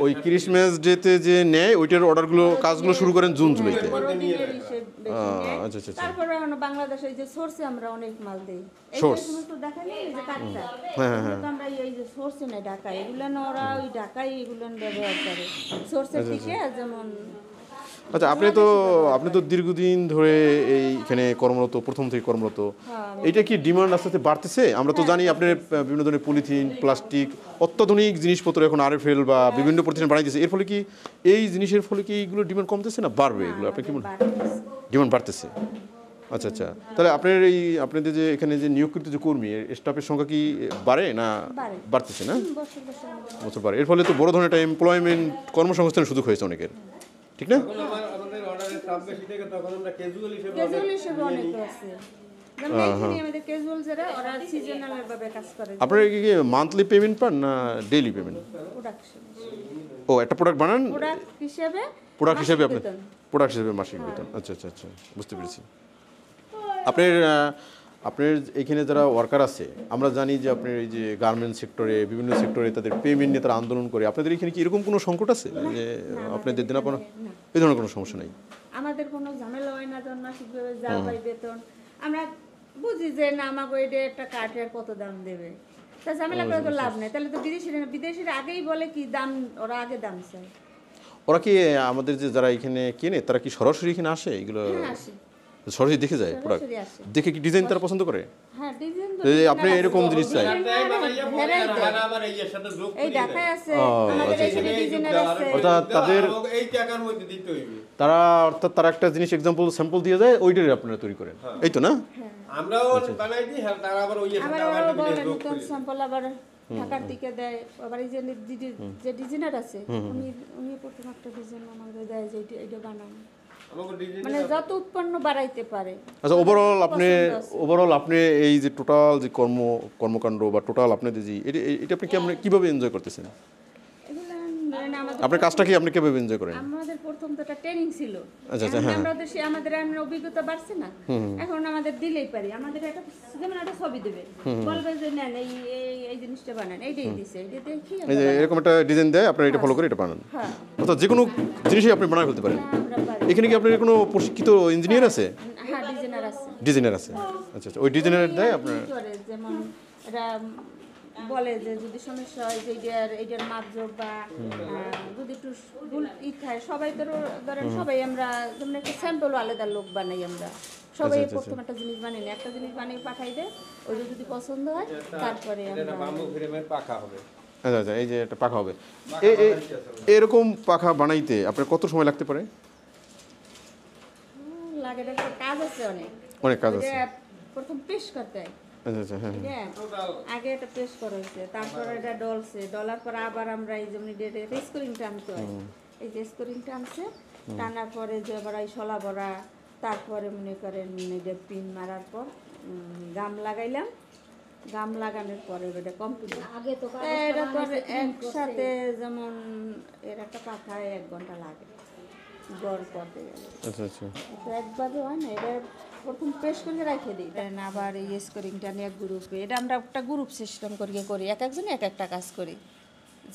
ওই ক্রিসমাস ডেতে যে নেয় ওইটার অর্ডারগুলো কাজগুলো শুরু করেন জুন জুলাইতে। আচ্ছা আচ্ছা। তারপরে বাংলাদেশে যে সোর্সে আমরা অনেক মাল দেই, এই যে দেখাই এই যে কাটটা, আমরা এই যে সোর্সে না ঢাকা, এগুলো না ওরা ওই ঢাকায় এগুলো ব্যবহার করে সোর্সের থেকে। যেমন আচ্ছা আপনি তো দীর্ঘদিন ধরে এইখানে কর্মরত, প্রথম থেকে কর্মরত, এটা কি ডিমান্ড আস্তে আস্তে বাড়তেছে? আমরা তো জানি আপনার বিভিন্ন ধরনের পলিথিন, প্লাস্টিক, অত্যাধুনিক জিনিসপত্র এখন আরএফএল বা বিভিন্ন প্রতিষ্ঠান বানাইতেছে, এর ফলে কি এই জিনিসের ফলে কি এইগুলো ডিমান্ড কমতেছে না বাড়বে? এগুলো আপনি কি মনে হয়? ডিমান্ড বাড়তেছে। আচ্ছা আচ্ছা, তাহলে আপনাদের যে এখানে যে নিয়োগকৃত যে কর্মী স্টাফের সংখ্যা কি বাড়ে না বাড়ে। বাড়তেছে না? বছর বছর আমাদের বছর বাড়ে, এর ফলে তো বড় ধরনের একটা এমপ্লয়মেন্ট কর্মসংস্থানের সুযোগ হয়েছে অনেকের, ঠিক না? এখন আমাদের অর্ডারের চাপ বেশি থেকে তখন আমরা ক্যাজুয়াল হিসেবে ক্যাজুয়াল হিসেবে অনেক আছে, যেমন এইখানে আমাদের ক্যাজুয়াল যারা ওরা সিজনাল ভাবে কাজ করে, আপনারা কি মান্থলি পেমেন্ট পান না ডেইলি পেমেন্ট? প্রোডাকশন ও, একটা প্রোডাক্ট বানান, প্রোডাক্ট হিসেবে আপনি বেতন। প্রোডাক্ট হিসেবে মাসিক বেতন। আচ্ছা আচ্ছা আচ্ছা, বুঝতে পেরেছি। আপনার এখানে যারা ওয়ার্কার আছে, আমরা জানি যে আপনার এই যে গার্মেন্টস সেক্টরে, বিভিন্ন সেক্টরে তাদের পেমেন্ট নিয়ে তারা আন্দোলন করে, আপনাদের এখানে কি এরকম কোনো সংকট আছে যে আপনাদের দেনা পাওনা এই ধরনের কোনো সমস্যা নেই? আমাদের কোনো ঝামেলা হয় না, যখন মাসিকভাবে যা পাই বেতন আমরা বুঝি যে না আমাকে এটা একটা কাঠের কত দাম দেবে, তা ঝামেলা করে তো লাভ নেই। তাহলে তো বিদেশিরা আগেই বলে কি দাম, ওরা আগে দাম চায়। ওরা কি আমাদের যে যারা এখানে কেনে তারা কি সরাসরি এখানে আসে, এগুলো হ্যাঁ আসে, সরাসরি দেখে যায় প্রোডাক্ট, সরাসরি আসে। দেখে কি ডিজাইন তারা পছন্দ করে? হ্যাঁ ডিজাইন তো এই যে আপনি এরকম জিনিস চাই, আবার এই এর সাথে যোগ এই ঢাকায় আছে, আমাদের এখানে ডিজাইনার আছে। অর্থাৎ তাদের এই টাকার মধ্যে দিতে হইবে। অর্থাৎ তারা একটা জিনিস এক্সাম্পল স্যাম্পল দিয়ে যায়, ওইটাই আপনারা তৈরি করেন, এই তো না? আমরাও বানাই দিই, হ্যাঁ তারা আবার ওই এর আবার সাথে ওরাও আবার বলে যোগ নতুন করে। স্যাম্পল আবার ঢাকার দিকে দেয়। আবার এই যে ডিজাইনার আছে উনি প্রথম একটা ডিজাইন আমাদের দেয় যে এটা বানানো, আমাকে ডিজাইন মানে যত উৎপন্ন বাড়াইতে পারে। আচ্ছা, ওভারঅল আপনি এই যে টোটাল যে কর্মকাণ্ড বা টোটাল আপনাদের যে এটা আপনি কিভাবে এনজয় করতেছেন? এগুলো ধরেন আমাদের আপনার কাজটা কি আপনি কিভাবে এনজয় করেন? আমাদের প্রথম তো একটা ট্রেনিং ছিল, আচ্ছা, এখন হ্যাঁ। আমাদের অভিজ্ঞতা বাড়ছে না, এখন আমাদের দিলেই পারি। আমাদের একটা যেমন একটা ছবি দেবে, বলবে যে নেন এই জিনিসটা বানান, এইটাই দিছে, এইটা দেখি এই যে এরকম একটা ডিজাইন দেয়, আপনারা এটা ফলো করে এটা বানান, হ্যাঁ অর্থাৎ যে কোনো জিনিসই আপনি বানায় ফেলতে পারেন। আমরা পারি। এখানে কি আপনার কোনো প্রশিক্ষিত ইঞ্জিনিয়ার আছে? হ্যাঁ ডিজাইনার আছে। ডিজাইনার আছে, আচ্ছা আচ্ছা, ওই ডিজাইনার দেয় আপনার? কি করে যেমন এটা বলে যে যদি সমস্যা হয় যে এইটার মাপজোক বা যদি একটু ভুল খায়, সবাই ধরেন সবাই আমরা যেমন একটা স্যাম্পল আলাদা লোক বানাই আমরা, সবাই প্রথম একটা জিনিস বানিয়ে নেয়, একটা জিনিস বানিয়ে পাঠাই দেয়, ওইটা যদি পছন্দ হয় তারপরে এটা আমরা বাম্বু ফ্রেমের পাখা হবে। আচ্ছা আচ্ছা, এই যে একটা পাখা হবে, এরকম পাখা বানাইতে আপনার কত সময় লাগতে পারে? লাগে, একটা কাজ আছে অনেক কাজ আছে। ওইটা প্রথম পেশ করতে হয়। আচ্ছা আচ্ছা, হ্যাঁ হ্যাঁ, আগে এটা পেশ করা হয়েছে, তারপরে এটা ডলার পর আবার আমরা এই যেমন স্কোরিং টানতে হয়, এই যে স্কোরিং টানছে, টানার পরে যে আবার এই শলা ভরা, তারপরে মনে করেন এটা পিন মারার পর গাম লাগাইলাম, গাম লাগানোর পরে এটা কমপ্লিট। এটা তো আর একসাথে যেমন এর একটা পাখায় 1 ঘন্টা লাগে গড় করতে গেলে, আচ্ছা আচ্ছা, তো একভাবে হয় না, এটা প্রথম পেশ করে রেখে দিই, আবার এই স্কোরিংটা নিয়ে গ্রুপে, এটা আমরা একটা গ্রুপ সিস্টেম করি, এক একজন এক একটা কাজ করি,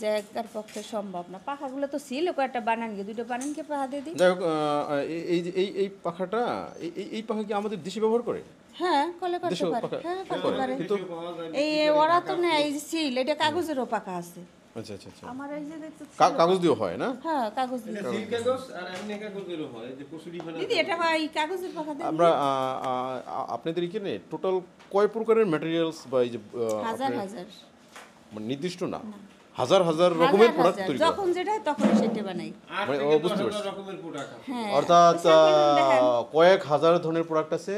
যে একার পক্ষে সম্ভব না। পাখাগুলো তো ছিল কয়েকটা বানান গিয়ে, 2টা বানান কে পাখা দিয়ে দিই। যাই হোক, এই যে এই পাখাটা এই পাখা কি আমাদের দেশে ব্যবহার করে? হ্যাঁ করলে করতে দেশেও পারে, পাখা হ্যাঁ করতে পারে। কিন্তু এই ওরা তো না, এই যে সিল, এটা কাগজেরও পাখা আছে আচ্ছা আচ্ছা আচ্ছা, আমার, এই যে দেখতে কাগজ দিয়ে হয় না? হ্যাঁ কাগজ দিয়ে। সিল্ক কাগজ আর এমনি কাগজেরও হয়, যে কসুরি ফানা। দিদি এটা হয় কাগজের পাখা দিয়ে। আমরা আপনাদের এখানে টোটাল কয় প্রকারের ম্যাটেরিয়ালস বা এই যে হাজার হাজার, মানে নির্দিষ্ট না, হাজার হাজার রকমের প্রোডাক্ট হাজার, তৈরি করা, যখন যেটা হয় তখন সেটা বানাই। আর মানে থেকে বুঝতে 10,000 পারছি। রকমের প্রোডাক্ট আছে। হ্যাঁ অর্থাৎ দেখেন, কয়েক হাজার ধরনের প্রোডাক্ট আছে,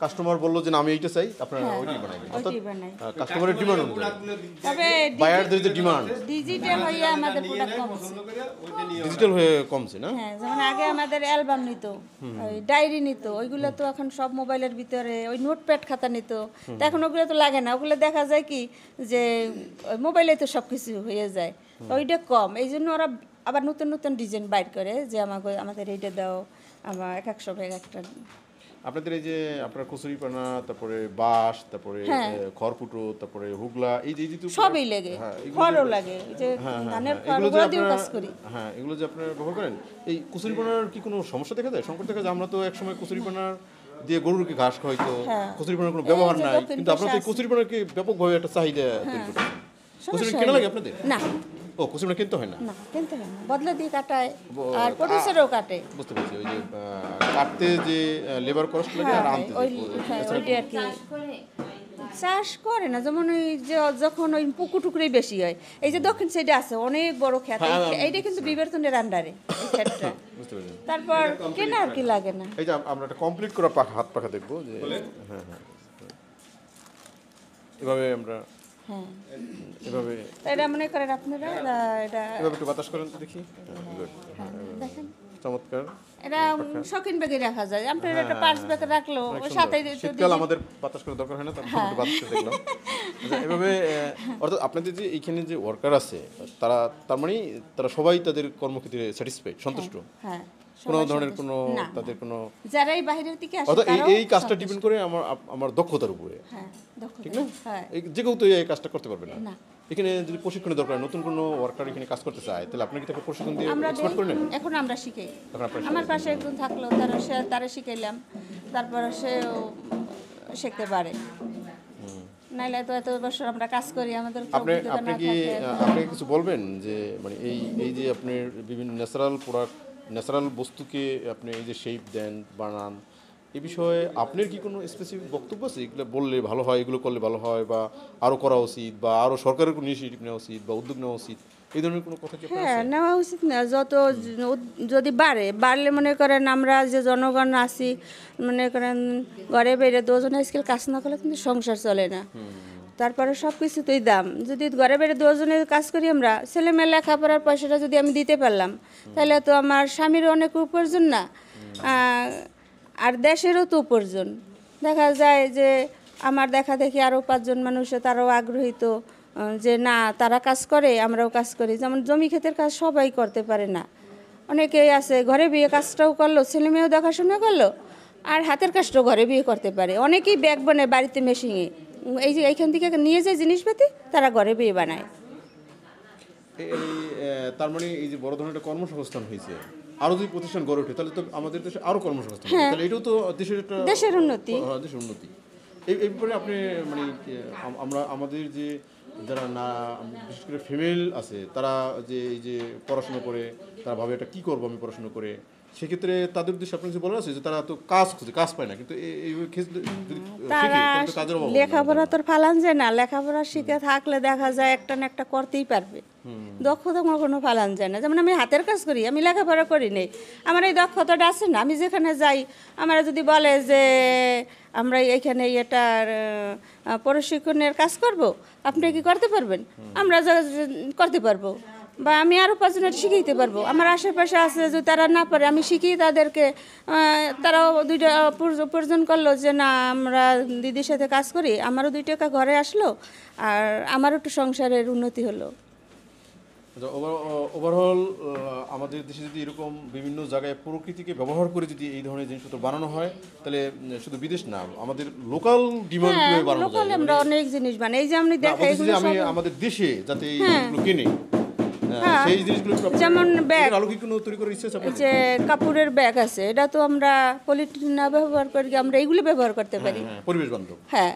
কাস্টমার বললো যে না আমি এইটা চাই, আপনারা ওইটাই বানাবেন, অর্থাৎ ওইটাই বানাই। কাস্টমারের ডিমান্ড অনুযায়ী, প্রোডাক্টগুলো তবে বায়ারদের যে ডিমান্ড ডিজিটাল হয়ে আমাদের প্রোডাক্ট কমছে। পছন্দ করে ওইটা নিয়ে ডিজিটাল হয়ে কমছে না? হ্যাঁ, যেমন আগে আমাদের অ্যালবাম নিত, ওই ডায়েরি নিত, ওইগুলো তো এখন সব মোবাইলের ভিতরে, ওই নোটপ্যাড খাতা নিত, তো এখন ওগুলো তো লাগে না, ওগুলো দেখা যায় কি যে মোবাইলে তো সব কিছু হয়ে যায়, তো ওইটা কম, এই জন্য ওরা আবার নতুন নতুন ডিজাইন বাইর করে যে আমাদের এইটা দাও, আমার এক সময় একটা। আপনাদের এই যে আপনার কচুরিপানা, তারপরে বাঁশ, তারপরে খড়পুটো, তারপরে হুগলা, এই যে সবই লাগে, খড়ও লাগে, এই যে ধানের খড়গুলো দিয়েও কাজ করি। হ্যাঁ, এগুলো যে আপনারা ব্যবহার করেন, এই কচুরিপানার কি কোনো সমস্যা দেখা যায়, সংকট দেখা যায়? আমরা তো একসময় কচুরিপানার দিয়ে গরুকে ঘাস খাওয়াইতো, কচুরিপানার কোনো ব্যবহার নাই, কিন্তু আপনারা তো কচুরিপানাকে ব্যাপকভাবে একটা চাহিদা তৈরি করছেন। কচুরিপানা কেনা লাগে আপনাদের? না ও, কচুরিপানা কিনতে হয় না? না কিনতে হয় না, বদলে দিয়ে কাটায়, আর প্রডিউসারও কাটে। বুঝতে পারছি, ওই যে কাটতে যে লেবার কস্ট লাগে আর আনতে ওইটা আর কি চাষ করে না, যেমন ওই যে যখন ওই পুকুর টুকুরেই বেশি হয়, এই যে দক্ষিণ সাইডে আছে অনেক বড় ক্ষেত, এইটা কিন্তু বিবর্তনের আন্ডারে এই ক্ষেতটা। বুঝতে পেরেছি। তারপর কেনা আর কি লাগে না। এই যে আমরা একটা কমপ্লিট করা হাত পাখা দেখবো যে হ্যাঁ হ্যাঁ এভাবে আমরা হ্যাঁ, এভাবে তো এটা মনে করেন আপনারা এটা এভাবে একটু বাতাস করেন তো দেখি। হ্যাঁ, দেখেন চমৎকার। এটা শৌখিন ব্যাগে রাখা যায়, আপনার একটা পার্স ব্যাগে রাখলো ওর সাথে শীতকাল আমাদের বাতাস করে দরকার হয় না, তার একটু বাতাস করে দেখলাম। আচ্ছা, এভাবে অর্থাৎ আপনাদের যে এইখানে যে ওয়ার্কার আছে তারা তার মানে তারা সবাই তাদের কর্মক্ষেত্রে স্যাটিসফাইড, সন্তুষ্ট, হ্যাঁ, কোনো ধরনের কোনো তাদের কোনো যারাই বাইরের থেকে আসে অর্থাৎ তারাও এই কাজটা ডিপেন্ড করে আমার দক্ষতার উপরে, হ্যাঁ, দক্ষতা, ঠিক না? হ্যাঁ, যে কেউ তো এই কাজটা করতে পারবে না। না। এখানে যদি প্রশিক্ষণের দরকার, নতুন কোনো ওয়ার্কার এখানে কাজ করতে চায়, তাহলে আপনি কি তাকে প্রশিক্ষণ দিয়ে আমরা এক্সপার্ট করে নেন? এখন আমরা শিখাই। এখন আপনারা আমার পাশে একজন থাকলো, তারা শিখাইলাম, তারপরে সে শিখতে পারে। নাইলে তো এত বছর আমরা কাজ করি, আমাদের তো আপনি অভিজ্ঞতা আপনি না কি থাকলে আপনি কিছু বলবেন যে মানে এই যে আপনি বিভিন্ন ন্যাচারাল প্রোডাক্ট, ন্যাচারাল বস্তুকে আপনি এই যে শেপ দেন, বানান, এই বিষয়ে আপনার কি কোনো স্পেসিফিক বক্তব্য আছে? এগুলো বললে ভালো হয়, এগুলো করলে ভালো হয়, বা আরও করা উচিত, বা আরও সরকারের কোনো ইনিশিয়েটিভ নেওয়া উচিত বা উদ্যোগ নেওয়া উচিত, এই ধরনের কোনো কথা কি আপনার হ্যাঁ, আছে? নেওয়া উচিত না। যত যদি বাড়লে মনে করেন আমরা যে জনগণ আছি, মনে করেন ঘরে বাইরে দুজনে স্কিল কাজ না করলে কিন্তু সংসার চলে না। তারপরে সব কিছুতেই দাম, যদি ঘরে বাইরে দুজনে কাজ করি আমরা, ছেলে মেয়ে লেখাপড়ার পয়সাটা যদি আমি দিতে পারলাম, তাহলে তো আমার স্বামীরও অনেক উপার্জন না, আর দেশেরও তো উপার্জন। দেখা যায় যে আমার দেখা দেখি আরও 5 জন মানুষে তারাও আগ্রহীত যে না তারা কাজ করে আমরাও কাজ করি। যেমন জমি ক্ষেতের কাজ সবাই করতে পারে না, অনেকেই আছে ঘরে বিয়ে কাজটাও করলো, ছেলে মেয়েও দেখাশোনা করলো, আর হাতের কাজটাও ঘরে বিয়ে করতে পারে। অনেকেই ব্যাগ বানায় বাড়িতে মেশিনে, এই যে এইখান থেকে নিয়ে যায় জিনিসপাতি, তারা ঘরে বিয়ে বানায়। তার মানে এই যে বড় ধরনের একটা কর্মসংস্থান হয়েছে, আরো যদি প্রতিষ্ঠান গড়ে ওঠে তাহলে তো আমাদের দেশে আরো কর্মসংস্থান হবে। তাহলে এটাও তো দেশের একটা দেশের উন্নতি। হ্যাঁ, দেশের উন্নতি। এই ব্যাপারে আপনি মানে আমরা আমাদের যে যারা না বিশেষ করে ফিমেল আছে, তারা যে এই যে পড়াশোনা করে তারা ভাবে এটা কি করবো আমি পড়াশোনা করে, সেক্ষেত্রে তাদের উদ্দেশ্যে আপনার কিছু বলার আছে যে তারা তো কাজ খুঁজে, কাজ পায় না, কিন্তু এই ক্ষেত্রে যদি শিখে তাহলে তো কাজের অভাব হবে না। লেখাপড়া তোর ফালান যায় না, লেখাপড়া শিখে থাকলে দেখা যায় একটা না একটা করতেই পারবে। দক্ষতা কোনো ফালান যায় না। যেমন আমি হাতের কাজ করি, আমি লেখাপড়া করি নেই, আমার এই দক্ষতাটা আছে না। আমি যেখানে যাই, আমার যদি বলে যে আমরা এখানে এটার প্রশিক্ষণের কাজ করব, আপনি কি করতে পারবেন? আমরা করতে পারবো, বা আমি আরও 5 জনের শিখাইতে পারবো। আমার আশেপাশে আছে, যদি তারা না পারে আমি শিখিয়ে তাদেরকে, তারাও 2টা উপার্জন করলো যে না আমরা দিদির সাথে কাজ করি, আমারও 2 টাকা ঘরে আসলো, আর আমারও একটু সংসারের উন্নতি হলো। ওভারঅল আমাদের দেশে যদি এরকম বিভিন্ন জায়গায় প্রকৃতিকে ব্যবহার করে যদি এই ধরনের জিনিসপত্র বানানো হয়, তাহলে শুধু বিদেশ না, আমাদের লোকাল ডিমান্ড হ্যাঁ, কিভাবে বানানো লোকাল যায়? আমরা অনেক জিনিস বানাই। এই যে আপনি না, দেখেন বলতেছি যে আমি আমাদের দেশে যাতে এই জিনিসগুলো কিনে, সেই জিনিসগুলো একটু আপনার- যেমন ব্যাগ, আলো কি কোনো তৈরি করার ইচ্ছা আছে আপনাদের? যে কাপড়ের ব্যাগ আছে, এটা তো আমরা পলিথিন না ব্যবহার করি, আমরা এইগুলো ব্যবহার করতে পারি। হ্যাঁ, পরিবেশ বান্ধব। হ্যাঁ,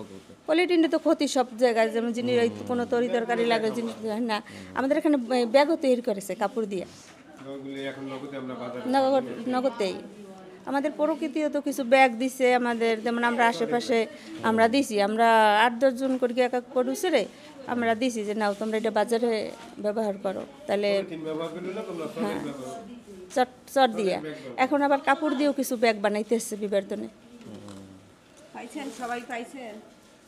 ওকে ওকে। পলিথিনে তো ক্ষতি সব জায়গায়, যেমন জিনিস কোনো তরি তরকারি লাগে জিনিস না, আমাদের এখানে ব্যাগও তৈরি করেছে কাপড় দিয়ে, ওগুলি এখন নগদে আমরা বাজারে নগদেই। আমাদের প্রকৃতিও তো কিছু ব্যাগ দিছে আমাদের, যেমন আমরা আশেপাশে আমরা দিছি, আমরা 8-10 জন করে এক এক প্রডিউসারে আমরা দিছি যে নাও তোমরা এটা বাজারে ব্যবহার করো, তাহলে ব্যবহার করলে না তোমরা হ্যাঁ চট দিয়ে। এখন আবার কাপড় দিয়েও কিছু ব্যাগ বানাইতেছে বিবর্তনে। পাইছেন, সবাই পাইছেন।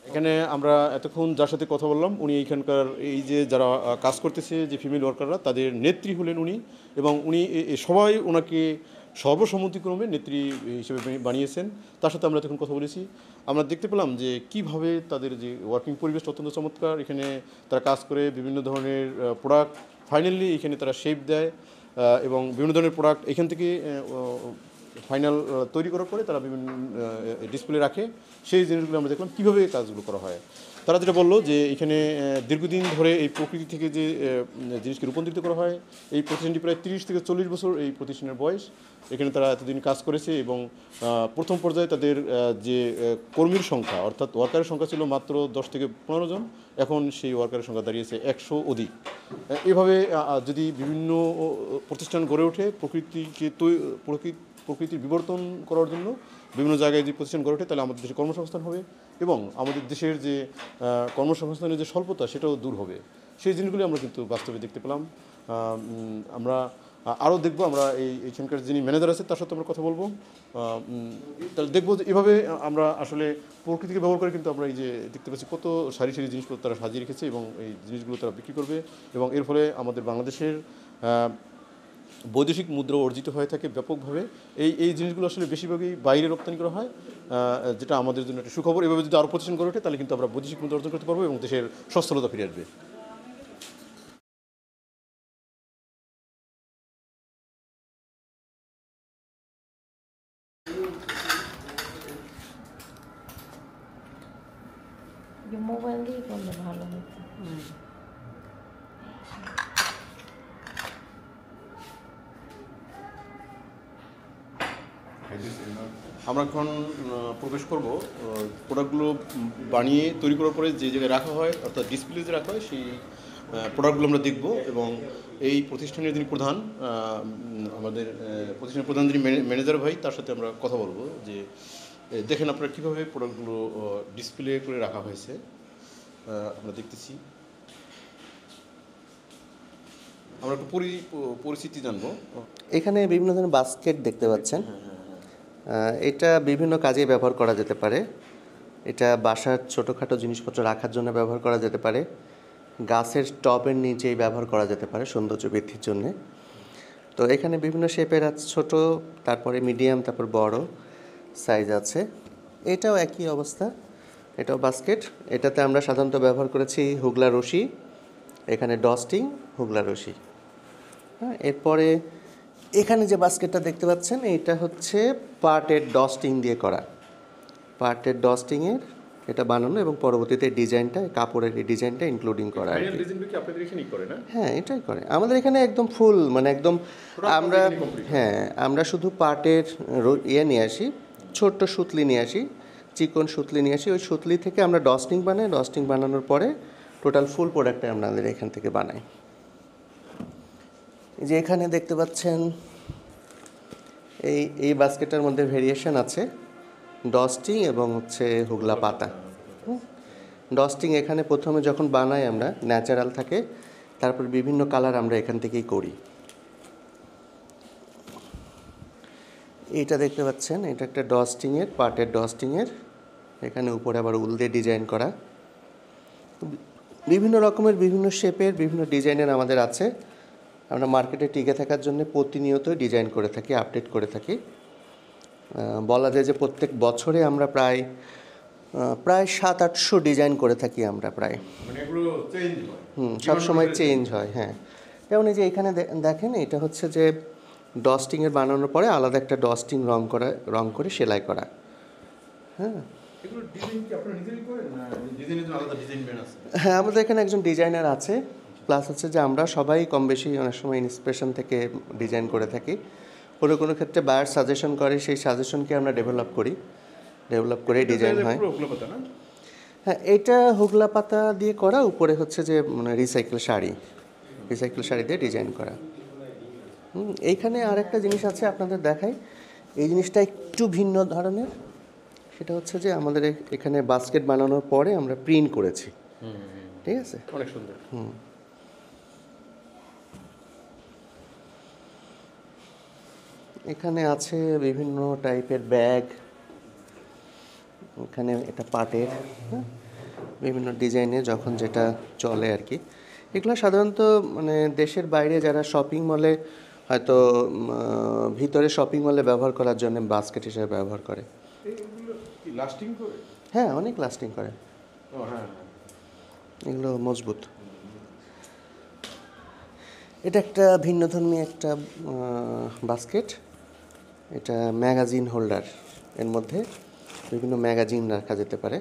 এখানে আমরা এতক্ষণ যার সাথে কথা বললাম, উনি এইখানকার এই যে যারা কাজ করতেছে যে ফিমেল ওয়ার্কাররা, তাদের নেত্রী হলেন উনি, এবং উনি সবাই ওনাকে সর্বসম্মতিক্রমে নেত্রী হিসেবে বানিয়েছেন। তার সাথে আমরা তখন কথা বলেছি, আমরা দেখতে পেলাম যে কিভাবে তাদের যে ওয়ার্কিং পরিবেশ অত্যন্ত চমৎকার। এখানে তারা কাজ করে বিভিন্ন ধরনের প্রোডাক্ট ফাইনালি এখানে তারা শেপ দেয়, এবং বিভিন্ন ধরনের প্রোডাক্ট এখান থেকে ফাইনাল তৈরি করার পরে তারা বিভিন্ন ডিসপ্লে রাখে। সেই জিনিসগুলো আমরা দেখলাম কীভাবে কাজগুলো করা হয়। তারা যেটা বললো যে এখানে দীর্ঘদিন ধরে এই প্রকৃতি থেকে যে জিনিসকে রূপান্তরিত করা হয়, এই প্রতিষ্ঠানটি প্রায় 30 থেকে 40 বছর এই প্রতিষ্ঠানের বয়স। এখানে তারা এতদিন কাজ করেছে, এবং প্রথম পর্যায়ে তাদের যে কর্মীর সংখ্যা, অর্থাৎ ওয়ার্কারের সংখ্যা ছিল মাত্র 10 থেকে 15 জন, এখন সেই ওয়ার্কারের সংখ্যা দাঁড়িয়েছে 100 অধিক। এভাবে যদি বিভিন্ন প্রতিষ্ঠান গড়ে ওঠে প্রকৃতির বিবর্তন করার জন্য, বিভিন্ন জায়গায় যদি প্রতিষ্ঠান গড়ে ওঠে তাহলে আমাদের দেশে কর্মসংস্থান হবে এবং আমাদের দেশের যে কর্মসংস্থানের যে স্বল্পতা সেটাও দূর হবে। সেই জিনিসগুলি আমরা কিন্তু বাস্তবে দেখতে পেলাম। আমরা আরও দেখবো, আমরা এইখানকার যিনি ম্যানেজার আছে তার সাথে আমরা কথা বলবো। তাহলে দেখবো যে এভাবে আমরা আসলে প্রকৃতিকে ব্যবহার করে কিন্তু আমরা এই যে দেখতে পাচ্ছি কত সারি সারি জিনিসগুলো তারা সাজিয়ে রেখেছে এবং এই জিনিসগুলো তারা বিক্রি করবে এবং এর ফলে আমাদের বাংলাদেশের বৈদেশিক মুদ্রা অর্জিত হয়ে থাকে ব্যাপকভাবে। এই জিনিসগুলো আসলে বেশিরভাগই বাইরে রপ্তানি করা হয়, যেটা আমাদের জন্য একটা সুখবর। এভাবে যদি আরও প্রতিষ্ঠান গড়ে ওঠে তাহলে কিন্তু আমরা বৈদেশিক মুদ্রা অর্জন করতে পারবো এবং দেশের সচ্ছলতা ফিরে আসবে। মোবাইল দিয়ে করলে ভালো হতো। আমরা এখন প্রবেশ করব প্রোডাক্টগুলো বানিয়ে তৈরি করার পরে যে জায়গায় রাখা হয় অর্থাৎ ডিসপ্লেতে রাখা হয় সেই প্রোডাক্টগুলো আমরা দেখব এবং এই প্রতিষ্ঠানের যিনি প্রধান, আমাদের প্রতিষ্ঠানের প্রধান যিনি ম্যানেজার ভাই, তার সাথে আমরা কথা বলবো যে দেখেন আপনারা কীভাবে প্রোডাক্টগুলো ডিসপ্লে করে রাখা হয়েছে। আমরা দেখতেছি, আমরা একটু পরিস্থিতি জানবো। এখানে বিভিন্ন ধরনের বাস্কেট দেখতে পাচ্ছেন। এটা বিভিন্ন কাজে ব্যবহার করা যেতে পারে। এটা বাসার ছোটোখাটো জিনিসপত্র রাখার জন্য ব্যবহার করা যেতে পারে, গাছের টবের নিচেই ব্যবহার করা যেতে পারে সৌন্দর্য বৃদ্ধির জন্য। তো এখানে বিভিন্ন শেপের আছে, ছোটো, তারপরে মিডিয়াম, তারপর বড় সাইজ আছে। এটাও একই অবস্থা, এটাও বাস্কেট। এটাতে আমরা সাধারণত ব্যবহার করেছি হুগলা রশি, এখানে ডস্টিং, হুগলা রশি। হ্যাঁ, এরপরে এখানে যে বাস্কেটটা দেখতে পাচ্ছেন এটা হচ্ছে পার্টের ডস্টিং দিয়ে করা, পার্টের ডস্টিংয়ের এটা বানানো এবং পরবর্তীতে ডিজাইনটা, কাপড়ের এই ডিজাইনটা ইনক্লুডিং করা। হ্যাঁ, এটাই করে আমাদের এখানে একদম ফুল, মানে একদম আমরা, হ্যাঁ, আমরা শুধু পার্টের নিয়ে আসি, ছোট্ট সুতলি নিয়ে আসি, চিকন সুতলি নিয়ে আসি। ওই সুতলি থেকে আমরা ডস্টিং বানাই, ডস্টিং বানানোর পরে টোটাল ফুল প্রোডাক্টটা আমাদের এখান থেকে বানাই। যে এখানে দেখতে পাচ্ছেন এই বাস্কেটের মধ্যে ভেরিয়েশন আছে, ডস্টিং এবং হচ্ছে হুগলা পাতা। ডস্টিং এখানে প্রথমে যখন বানাই আমরা ন্যাচারাল থাকে, তারপর বিভিন্ন কালার আমরা এখান থেকেই করি। এইটা দেখতে পাচ্ছেন, এটা একটা ডস্টিংয়ের, পার্টের ডস্টিংয়ের, এখানে উপরে আবার উল দিয়ে ডিজাইন করা। বিভিন্ন রকমের, বিভিন্ন শেপের, বিভিন্ন ডিজাইনের আমাদের আছে। আমরা মার্কেটে টিকে থাকার জন্য প্রতিনিয়তই ডিজাইন করে থাকি, আপডেট করে থাকি। বলা যায় যে প্রত্যেক বছরে আমরা প্রায় 700-800 ডিজাইন করে থাকি আমরা প্রায়। সবসময় চেঞ্জ হয়। হ্যাঁ, যেমন এই যে এখানে দেখেন, এটা হচ্ছে যে ডস্টিংয়ের বানানোর পরে আলাদা একটা ডস্টিং রং করে সেলাই করা। হ্যাঁ, হ্যাঁ, আমাদের এখানে একজন ডিজাইনার আছে, প্লাস হচ্ছে যে আমরা সবাই কম বেশি অনেক সময় ইন্সপিরেশন থেকে ডিজাইন করে থাকি। কোনো ক্ষেত্রে বায়ার সাজেশন করে, সেই সাজেশনকে আমরা ডেভেলপ করে ডিজাইন হয়। হ্যাঁ, এটা হুগলা পাতা দিয়ে করা, উপরে হচ্ছে যে মানে রিসাইকেল শাড়ি দিয়ে ডিজাইন করা। এইখানে আরেকটা জিনিস আছে আপনাদের দেখাই, এই জিনিসটা একটু ভিন্ন ধরনের। সেটা হচ্ছে যে আমাদের এখানে বাস্কেট বানানোর পরে আমরা প্রিন্ট করেছি। ঠিক আছে, অনেক সুন্দর। এখানে আছে বিভিন্ন টাইপের ব্যাগ, এখানে এটা পাটের, বিভিন্ন ডিজাইনে যখন যেটা চলে আর কি। এগুলো সাধারণত মানে দেশের বাইরে যারা শপিং মলে, হয়তো ভিতরে শপিং মলে ব্যবহার করার জন্য বাস্কেট হিসেবে ব্যবহার করে। হ্যাঁ, অনেক লাস্টিং করে, এগুলো মজবুত। এটা একটা ভিন্নধর্মী একটা বাস্কেট, এটা ম্যাগাজিন হোল্ডার, এর মধ্যে বিভিন্ন ম্যাগাজিন রাখা যেতে পারে,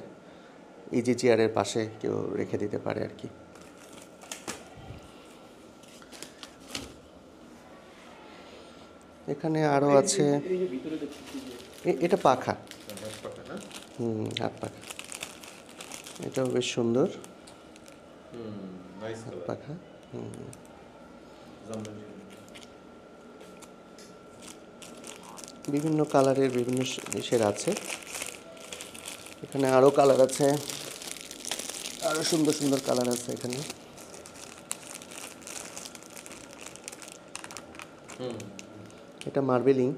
ইজি চেয়ারের পাশে কেউ রেখে দিতে পারে আর কি। এখানে আরও আছে, এটা পাখা, হাত পাখা, এটাও বেশ সুন্দর হাত পাখা। বিভিন্ন কালারের বিভিন্ন দেশের আছে, এখানে আরও কালার আছে, আরও সুন্দর সুন্দর কালার আছে এখানে। এটা মার্বেলিং,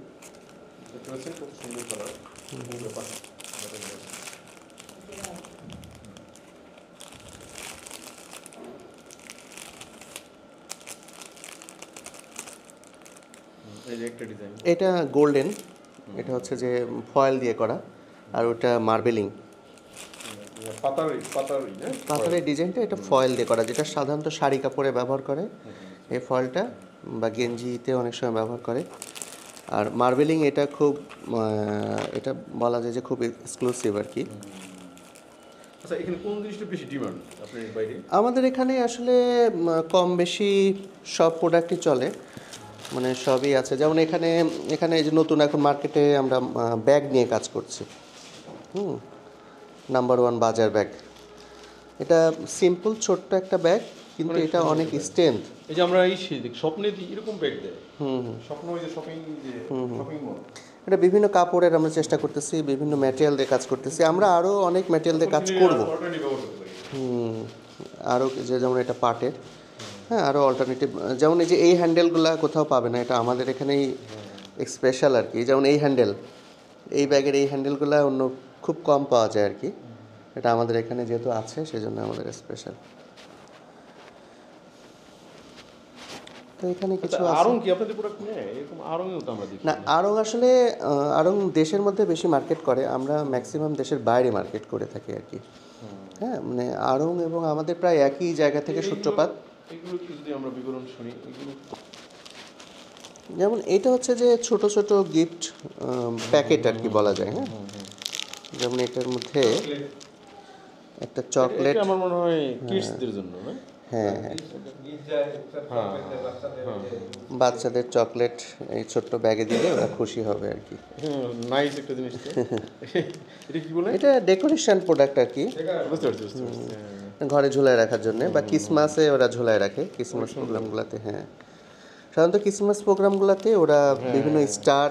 এটা গোল্ডেন, এটা হচ্ছে যে ফয়েল দিয়ে করা, আর ওটা মার্বেলিং। পাথরের ডিজাইনটা এটা ফয়েল দিয়ে করা, যেটা সাধারণত শাড়ি কাপড়ে ব্যবহার করে এই ফয়েলটা, বা গেঞ্জিতে অনেক সময় ব্যবহার করে। আর মার্বেলিং এটা খুব এটা বলা যায় যে খুব এক্সক্লুসিভ আর কি। আচ্ছা, এখানে কোন জিনিসটা বেশি ডিমান্ড আপনার বাইরে? আমাদের এখানে আসলে কম বেশি সব প্রোডাক্টই চলে, মানে সবই আছে। যেমন এখানে এখানে এই যে নতুন এখন মার্কেটে আমরা ব্যাগ নিয়ে কাজ করছি। নাম্বার 1 বাজার ব্যাগ। এটা সিম্পল ছোট্ট একটা ব্যাগ, কিন্তু এটা অনেক স্ট্রেংথ। এই যে আমরা এই স্বপ্নে এরকম ব্যাগ দেয়, স্বপ্ন ওই যে শপিং মল, এটা বিভিন্ন কাপড়ের আমরা চেষ্টা করতেছি, বিভিন্ন ম্যাটেরিয়াল দিয়ে কাজ করতেছি। আমরা আরও অনেক ম্যাটেরিয়াল দিয়ে কাজ করব। আরও যে যেমন এটা পাটের, হ্যাঁ, আরও অল্টারনেটিভ, যেমন এই যে এই হ্যান্ডেলগুলো কোথাও পাবে না, এটা আমাদের এখানেই স্পেশাল আর কি। যেমন এই হ্যান্ডেল, এই ব্যাগের এই হ্যান্ডেলগুলো অন্য খুব কম পাওয়া যায় আর কি, এটা আমাদের এখানে যেহেতু আছে সেজন্য আমাদের স্পেশাল। তো এখানে কিছু আরং কি আপনাদের প্রোডাক্ট নেয়? এরকম আরংও তো আমরা দেখি না। আড়ং আসলে আড়ং দেশের মধ্যে বেশি মার্কেট করে, আমরা ম্যাক্সিমাম দেশের বাইরে মার্কেট করে থাকি আর কি। হ্যাঁ, মানে আড়ং এবং আমাদের প্রায় একই জায়গা থেকে সূত্রপাত। এগুলো কি যদি আমরা বিবরণ শুনি, এগুলো যেমন এটা হচ্ছে যে ছোট ছোট গিফট প্যাকেট আর কি বলা যায়। হ্যাঁ, যেমন এটার মধ্যে একটা চকলেট, আমার মনে হয় কিডসদের জন্য, না? হ্যাঁ, বাচ্চাদের চকলেট এই ছোট্ট ব্যাগে দিলে ওরা খুশি হবে আর কি। নাইস একটা জিনিস তো। এটা কি বলে? এটা ডেকোরেশন প্রোডাক্ট আর কি, বুঝতে পারছি। ঘরে ঝুলায় রাখার জন্য, বা ক্রিসমাসে ওরা ঝুলায় রাখে ক্রিসমাস প্রোগ্রামগুলোতে। হ্যাঁ, সাধারণত ক্রিসমাস প্রোগ্রামগুলোতে ওরা বিভিন্ন স্টার,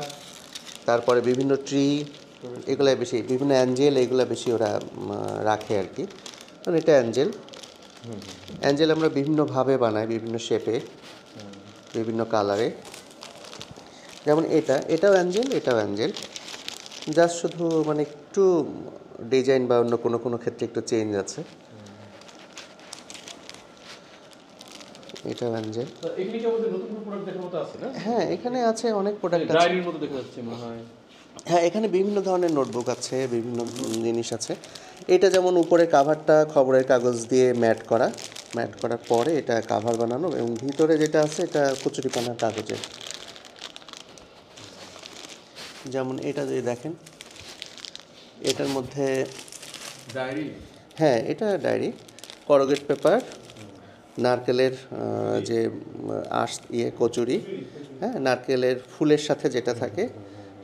তারপরে বিভিন্ন ট্রি, এগুলো বেশি, বিভিন্ন অ্যাঞ্জেল, এগুলো বেশি ওরা রাখে আর কি। কারণ এটা অ্যাঞ্জেল, অ্যাঞ্জেল আমরা বিভিন্নভাবে বানাই, বিভিন্ন শেপে, বিভিন্ন কালারে। যেমন এটাও অ্যাঞ্জেল, এটাও অ্যাঞ্জেল, জাস্ট শুধু মানে একটু ডিজাইন বা অন্য কোনো কোনো ক্ষেত্রে একটু চেঞ্জ আছে। এটাও অ্যাঞ্জেল। এখানে কি আমাদের নতুন প্রোডাক্ট দেখার মতো আছে, না? হ্যাঁ, এখানে আছে অনেক প্রোডাক্ট আছে। ডায়েরির মতো দেখা যাচ্ছে মনে হয়। হ্যাঁ, এখানে বিভিন্ন ধরনের নোটবুক আছে, বিভিন্ন জিনিস আছে। এটা যেমন উপরের কাভারটা খবরের কাগজ দিয়ে ম্যাট করার পরে এটা কাভার বানানো, এবং ভিতরে যেটা আছে এটা কচুরিপানার কাগজের। যেমন এটা যদি দেখেন, এটার মধ্যে ডায়েরি, হ্যাঁ, এটা ডায়েরি, করগেট পেপার, নারকেলের যে কচুরি, হ্যাঁ, নারকেলের ফুলের সাথে যেটা থাকে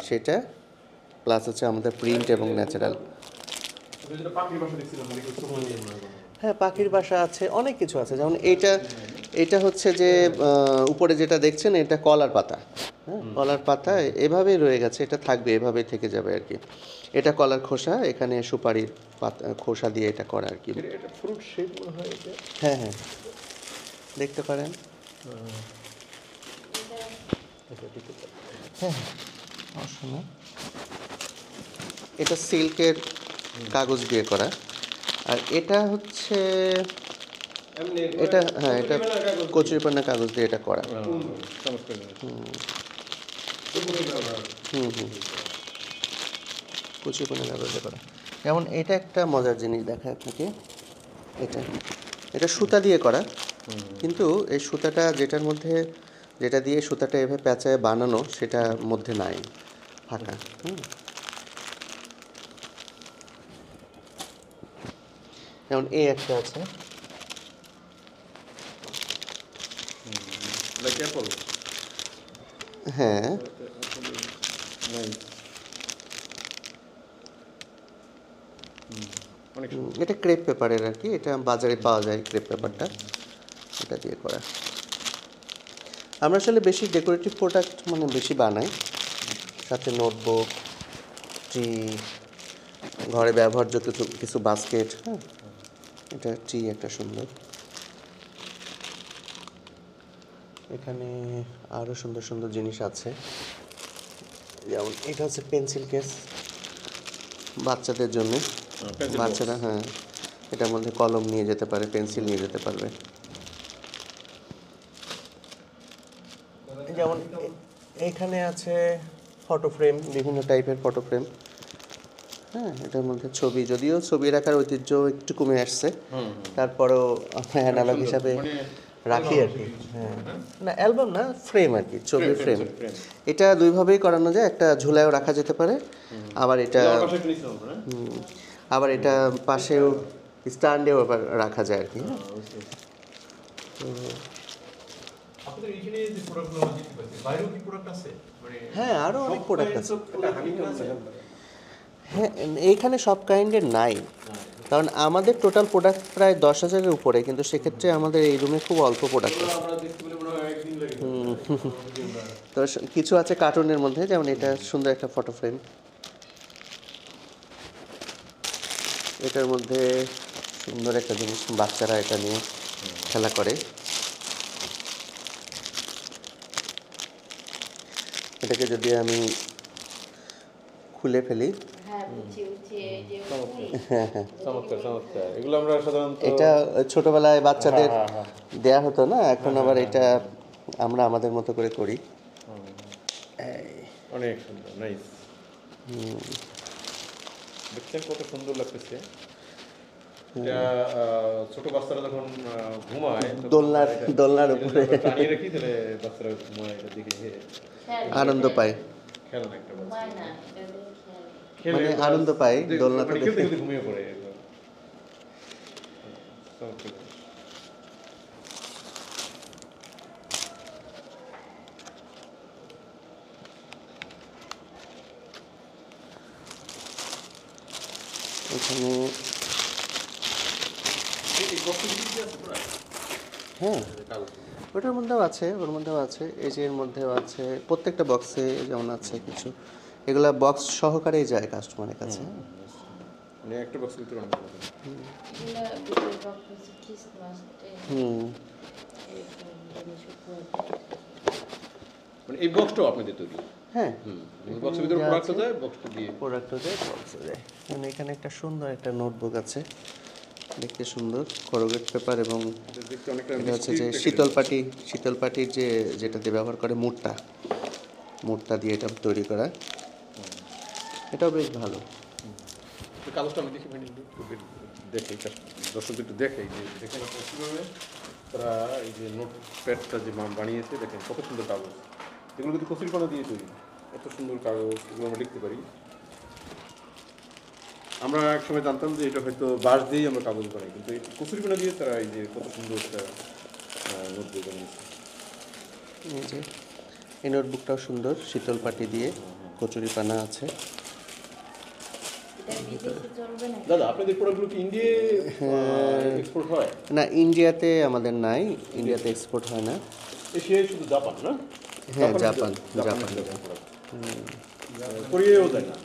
সেটা, প্লাস হচ্ছে আমাদের প্রিন্ট এবং ন্যাচারাল। হ্যাঁ, পাখির বাসা আছে, অনেক কিছু আছে। যেমন এটা হচ্ছে যে উপরে যেটা দেখছেন এটা কলার পাতা। হ্যাঁ, কলার পাতা এভাবেই রয়ে গেছে, এটা থাকবে, এভাবেই থেকে যাবে আর কি। এটা কলার খোসা, এখানে সুপারির পাতা খোসা দিয়ে এটা করা আর কি। এটা ফ্রুট শেপ মনে হয় এটা। হ্যাঁ, হ্যাঁ, দেখতে পারেন। হ্যাঁ, অসম্ভব। এটা সিল্কের কাগজ দিয়ে করা, আর এটা হচ্ছে এটা, হ্যাঁ, এটা কচুরিপানা কাগজ দিয়ে এটা করা। কচুরিপানা কাগজ দিয়ে করা। যেমন এটা একটা মজার জিনিস দেখায় আপনাকে, এটা সুতা দিয়ে করা, কিন্তু এই সুতাটা যেটা দিয়ে সুতাটা এভাবে প্যাঁচায় বানানো, সেটার মধ্যে নাই, ফাঁকা। যেমন এই একটা আছে, হ্যাঁ, এটা ক্রেপ পেপারের আর কি, এটা বাজারে পাওয়া যায় ক্রেপ পেপারটা, এটা দিয়ে করা। আমরা আসলে বেশি ডেকোরেটিভ প্রোডাক্ট মানে বেশি বানাই, সাথে নোটবুক, টি, ঘরে ব্যবহার্য কিছু কিছু বাস্কেট। হ্যাঁ, এটা টি একটা সুন্দর। এখানে আরও সুন্দর সুন্দর জিনিস আছে, যেমন এটা হচ্ছে পেন্সিল কেস বাচ্চাদের জন্য। pencil বাচ্চারা হ্যাঁ এটার মধ্যে কলম নিয়ে যেতে পারে, পেন্সিল নিয়ে যেতে পারবে। যেমন এইখানে আছে ফটো ফ্রেম, বিভিন্ন টাইপের ফটো ফ্রেম। হ্যাঁ, এটার মধ্যে ছবি, যদিও ছবি রাখার ঐতিহ্য একটু কমে আসছে, তারপরেও আমরা অ্যানালগ হিসাবে রাখি আর কি। হ্যাঁ, না অ্যালবাম না, ফ্রেম আর কি, ছবির ফ্রেম। এটা দুইভাবেই করানো যায়, একটা ঝুলায়ও রাখা যেতে পারে, আবার এটা আবার এটা পাশেও স্ট্যান্ডেও আবার রাখা যায় আর কি। আপনাদের এখানে যে প্রোডাক্টগুলো আমরা দেখতে পাচ্ছি, বাইরেও কি প্রোডাক্ট আছে? মানে হ্যাঁ, আরও অনেক প্রোডাক্ট আছে। হ্যাঁ, এইখানে সব কাইন্ডের নাই, কারণ আমাদের টোটাল প্রোডাক্ট প্রায় 10,000-এর উপরে, কিন্তু সেক্ষেত্রে আমাদের এই রুমে খুব অল্প প্রোডাক্ট আছে। আমরা দেখতে পেলে মনে হয় একদিন লাগে। তো কিছু আছে কার্টুনের মধ্যে, যেমন এটা সুন্দর একটা ফটো ফ্রেম। এটার মধ্যে সুন্দর একটা জিনিস, বাচ্চারা এটা নিয়ে খেলা করে। এটাকে যদি আমি খুলে ফেলি, চমৎকার চমৎকার, এগুলো আমরা সাধারণত এটা ছোটবেলায় বাচ্চাদের দেয়া হতো না, এখন আবার এটা আমরা আমাদের মতো করে করি। অনেক সুন্দর, নাইস। দেখছেন কত সুন্দর লাগতেছে। এটা ছোট বাচ্চারা যখন ঘুমায় দোলনার উপরে টানিয়ে রাখি, তাহলে বাচ্চারা ঘুমায়, এটা দেখে আনন্দ পায়, খেলেন একটা বাচ্চা মানে আনন্দ পায় দোলনাতে খেলতে দেখে। খেলতে ঘুমিয়ে পড়ে। চমৎকার। এখানে হ্যাঁ, ওটার মধ্যেও আছে, ওর মধ্যেও আছে, এই যে এর মধ্যেও আছে, প্রত্যেকটা বক্সে যেমন আছে কিছু, এগুলা বক্স সহকারেই যায় কাস্টমারের কাছে। মানে একটা বক্সের ভিতরে অনেক পাবেন। মানে এই বক্সটাও আপনাদের তৈরি? হ্যাঁ, বক্সের ভিতরে প্রোডাক্ট যায়, বক্সটা দিয়ে প্রোডাক্টও যায়, বক্সও যায়। মানে এখানে একটা সুন্দর একটা নোটবুক আছে, দেখতে সুন্দর, করুগেট পেপার, এবং দেখতে অনেকটা এটা হচ্ছে যে মিষ্টির শীতল পাটির যে যেটাতে ব্যবহার করে মুড়টা দিয়ে এটা তৈরি করা, এটাও বেশ ভালো। প্যাকেট। কাগজটা আমি দেখি মানে দেখে দর্শকদের একটু দেখে যে দেখেন আপনারা কীভাবে তারা এই যে নোট প্যাডটা যে বানিয়েছে, দেখেন কত সুন্দর কাগজ। এগুলো কিন্তু কচুরিপানা দিয়ে তৈরি, এত সুন্দর কাগজ, এগুলো আমরা লিখতে পারি। আমরা এক সময় জানতাম যে এটা হয়তো বাঁশ দিয়েই আমরা কাগজ বানাই, কিন্তু এই কচুরিপানা দিয়ে তারা এই যে কত সুন্দর একটা নোটবুক বানিয়েছে। এই যে এই নোটবুকটাও সুন্দর, শীতল পাটি দিয়ে কচুরিপানা আছে। দাদা, আপনাদের প্রোডাক্টগুলো কি ইন্ডিয়া এক্সপোর্ট হয়? না, ইন্ডিয়াতে আমাদের নাই, ইন্ডিয়াতে এক্সপোর্ট হয় না। এশিয়ায় শুধু জাপান না? হ্যাঁ, জাপান কোরিয়াও যায় না?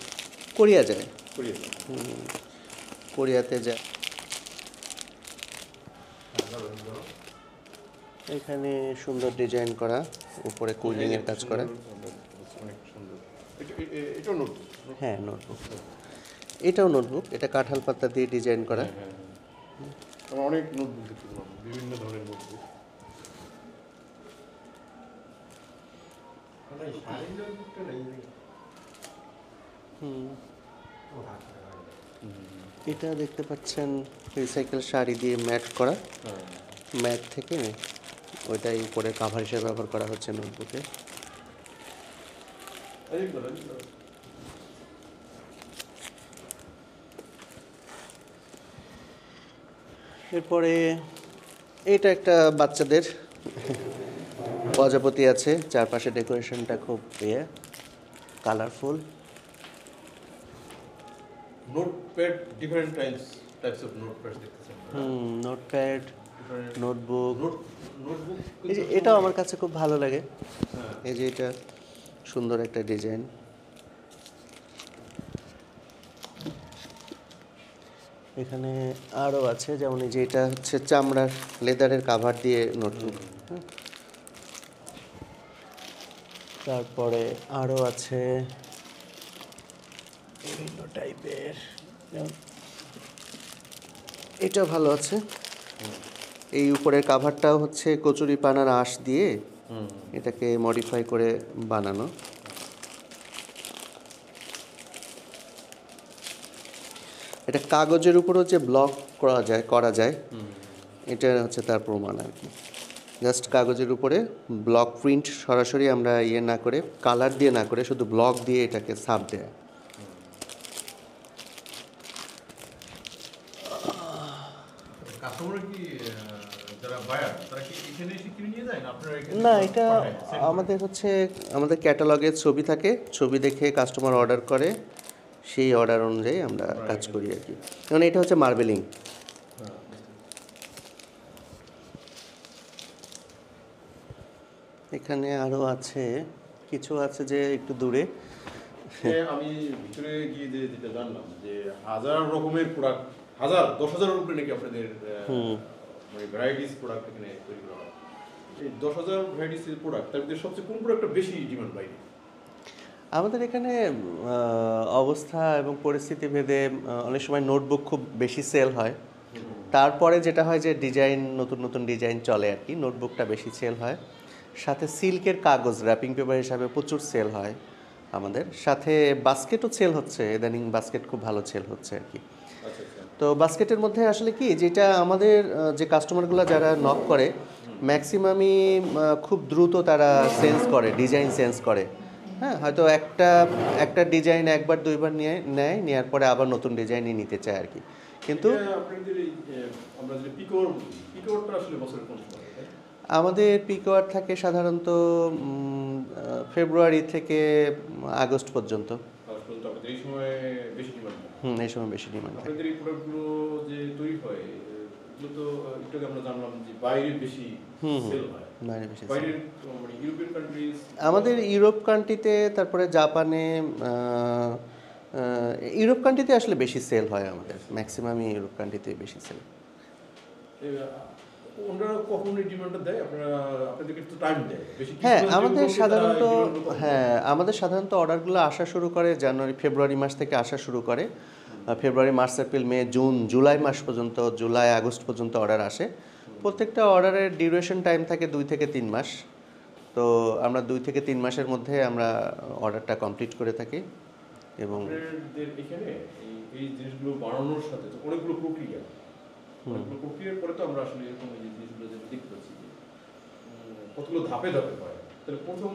কোরিয়া যায়, কোরিয়া যায়। কোরিয়াতে যায়। এখানে সুন্দর ডিজাইন করা, উপরে কুলিং এর কাজ করা। অনেক সুন্দর। এটাও নোটবুক? হ্যাঁ, নোটবুক, এটাও নোটবুক, এটা কাঁঠাল পাতা দিয়ে ডিজাইন করা। আমরা অনেক নোটবুক দেখতে পেলাম, বিভিন্ন ধরনের নোটবুক। এটা দেখতে পাচ্ছেন রিসাইকেল শাড়ি দিয়ে ম্যাট করা, ম্যাট থেকে ওইটাই উপরে কাভার হিসেবে ব্যবহার করা হচ্ছে নোটবুকে। এরপরে এটা একটা বাচ্চাদের প্রজাপতি আছে, চারপাশে ডেকোরেশনটা খুব colourful. Notepad, different types of notepad দেখতেছেন। Notepad, notebook. নোটবুক এই যে এটাও আমার কাছে খুব ভালো লাগে, এই যে এটা সুন্দর একটা ডিজাইন। এখানে আরও আছে, যেমন এই যে এটা হচ্ছে চামড়ার লেদারের কাভার দিয়ে নোটবুক। তারপরে আরও আছে বিভিন্ন টাইপের, যেমন এটা ভালো আছে। এই উপরের কাভারটাও হচ্ছে কচুরিপানার আঁশ দিয়ে এটাকে মডিফাই করে বানানো। এটা কাগজের উপরও যে ব্লক করা যায় এটা হচ্ছে তার প্রমাণ আর কি। জাস্ট কাগজের উপরে ব্লক প্রিন্ট সরাসরি আমরা না করে, কালার দিয়ে না করে, শুধু ব্লক দিয়ে এটাকে ছাপ দেয়। না, এটা আমাদের হচ্ছে আমাদের ক্যাটালগের ছবি থাকে, ছবি দেখে কাস্টমার অর্ডার করে, সেই অর্ডার অনুযায়ী আমরা কাজ করি আর কি। কারণ এটা হচ্ছে মার্বেলিং। এখানে আরও আছে, কিছু আছে যে একটু দূরে। আমি ভিতরে গিয়ে যেটা জানলাম যে হাজার রকমের প্রোডাক্ট, 10,000 উপরে নাকি আপনাদের মানে ভ্যারাইটিস প্রোডাক্ট এখানে তৈরি করা হয়। এই 10,000 ভ্যারাইটিস প্রোডাক্ট, তার মধ্যে সবচেয়ে কোন প্রোডাক্টটা বেশি ডিমান্ড বাইরে? আমাদের এখানে অবস্থা এবং পরিস্থিতি ভেদে অনেক সময় নোটবুক খুব বেশি সেল হয়। তারপরে যেটা হয় যে ডিজাইন, নতুন নতুন ডিজাইন চলে আর কি, নোটবুকটা বেশি সেল হয়। সাথে সিল্কের কাগজ র্যাপিং পেপার হিসাবে প্রচুর সেল হয় আমাদের। সাথে বাস্কেটও সেল হচ্ছে, ইদানিং বাস্কেট খুব ভালো সেল হচ্ছে আর কি। তো বাস্কেটের মধ্যে আসলে কি, যেটা আমাদের যে কাস্টমারগুলো যারা নক করে ম্যাক্সিমামই খুব দ্রুত তারা সেন্স করে, ডিজাইন সেন্স করে। হ্যাঁ, হয়তো একটা ডিজাইন একবার দুইবার নেওয়ার পরে আবার নতুন ডিজাইনই নিতে চায় আর কি। কিন্তু আমাদের পিক আওয়ার থাকে সাধারণত ফেব্রুয়ারি থেকে আগস্ট পর্যন্ত। এই সময় বেশি ডিমান্ড থাকে। আপনাদের এই প্রোডাক্টগুলো যে তৈরি হয়, এগুলো তো একটু আগে আমরা জানলাম যে বাইরে বেশি সেল হয়। বাইরে বেশি বাইরের মানে ইউরোপিয়ান কান্ট্রিজ, আমাদের ইউরোপ কান্ট্রিতে, তারপরে জাপানে, ইউরোপ কান্ট্রিতে আসলে বেশি সেল হয় আমাদের, ম্যাক্সিমামই ইউরোপ কান্ট্রিতে বেশি সেল। ওনারা কখন এই ডিমান্ডটা দেয়? আপনাদেরকে একটু টাইম দেয় বেশি? হ্যাঁ, আমাদের সাধারণত অর্ডারগুলো আসা শুরু করে ফেব্রুয়ারি মাস থেকে আসা শুরু করে। ফেব্রুয়ারি, মার্চ, এপ্রিল, মে, জুন, জুলাই মাস পর্যন্ত, জুলাই আগস্ট পর্যন্ত অর্ডার আসে। প্রত্যেকটা অর্ডারের ডিউরেশন টাইম থাকে 2 থেকে 3 মাস। তো আমরা 2 থেকে 3 মাসের মধ্যে আমরা অর্ডারটা কমপ্লিট করে থাকি। এবং এখানে এই জিনিসগুলো বানানোর সাথে তো অনেকগুলো প্রক্রিয়ার পরে তো আমরা আসলে এরকম এই জিনিসগুলো যেটা দেখতে পাচ্ছি কতগুলো ধাপে ধাপে হয়। তাহলে প্রথম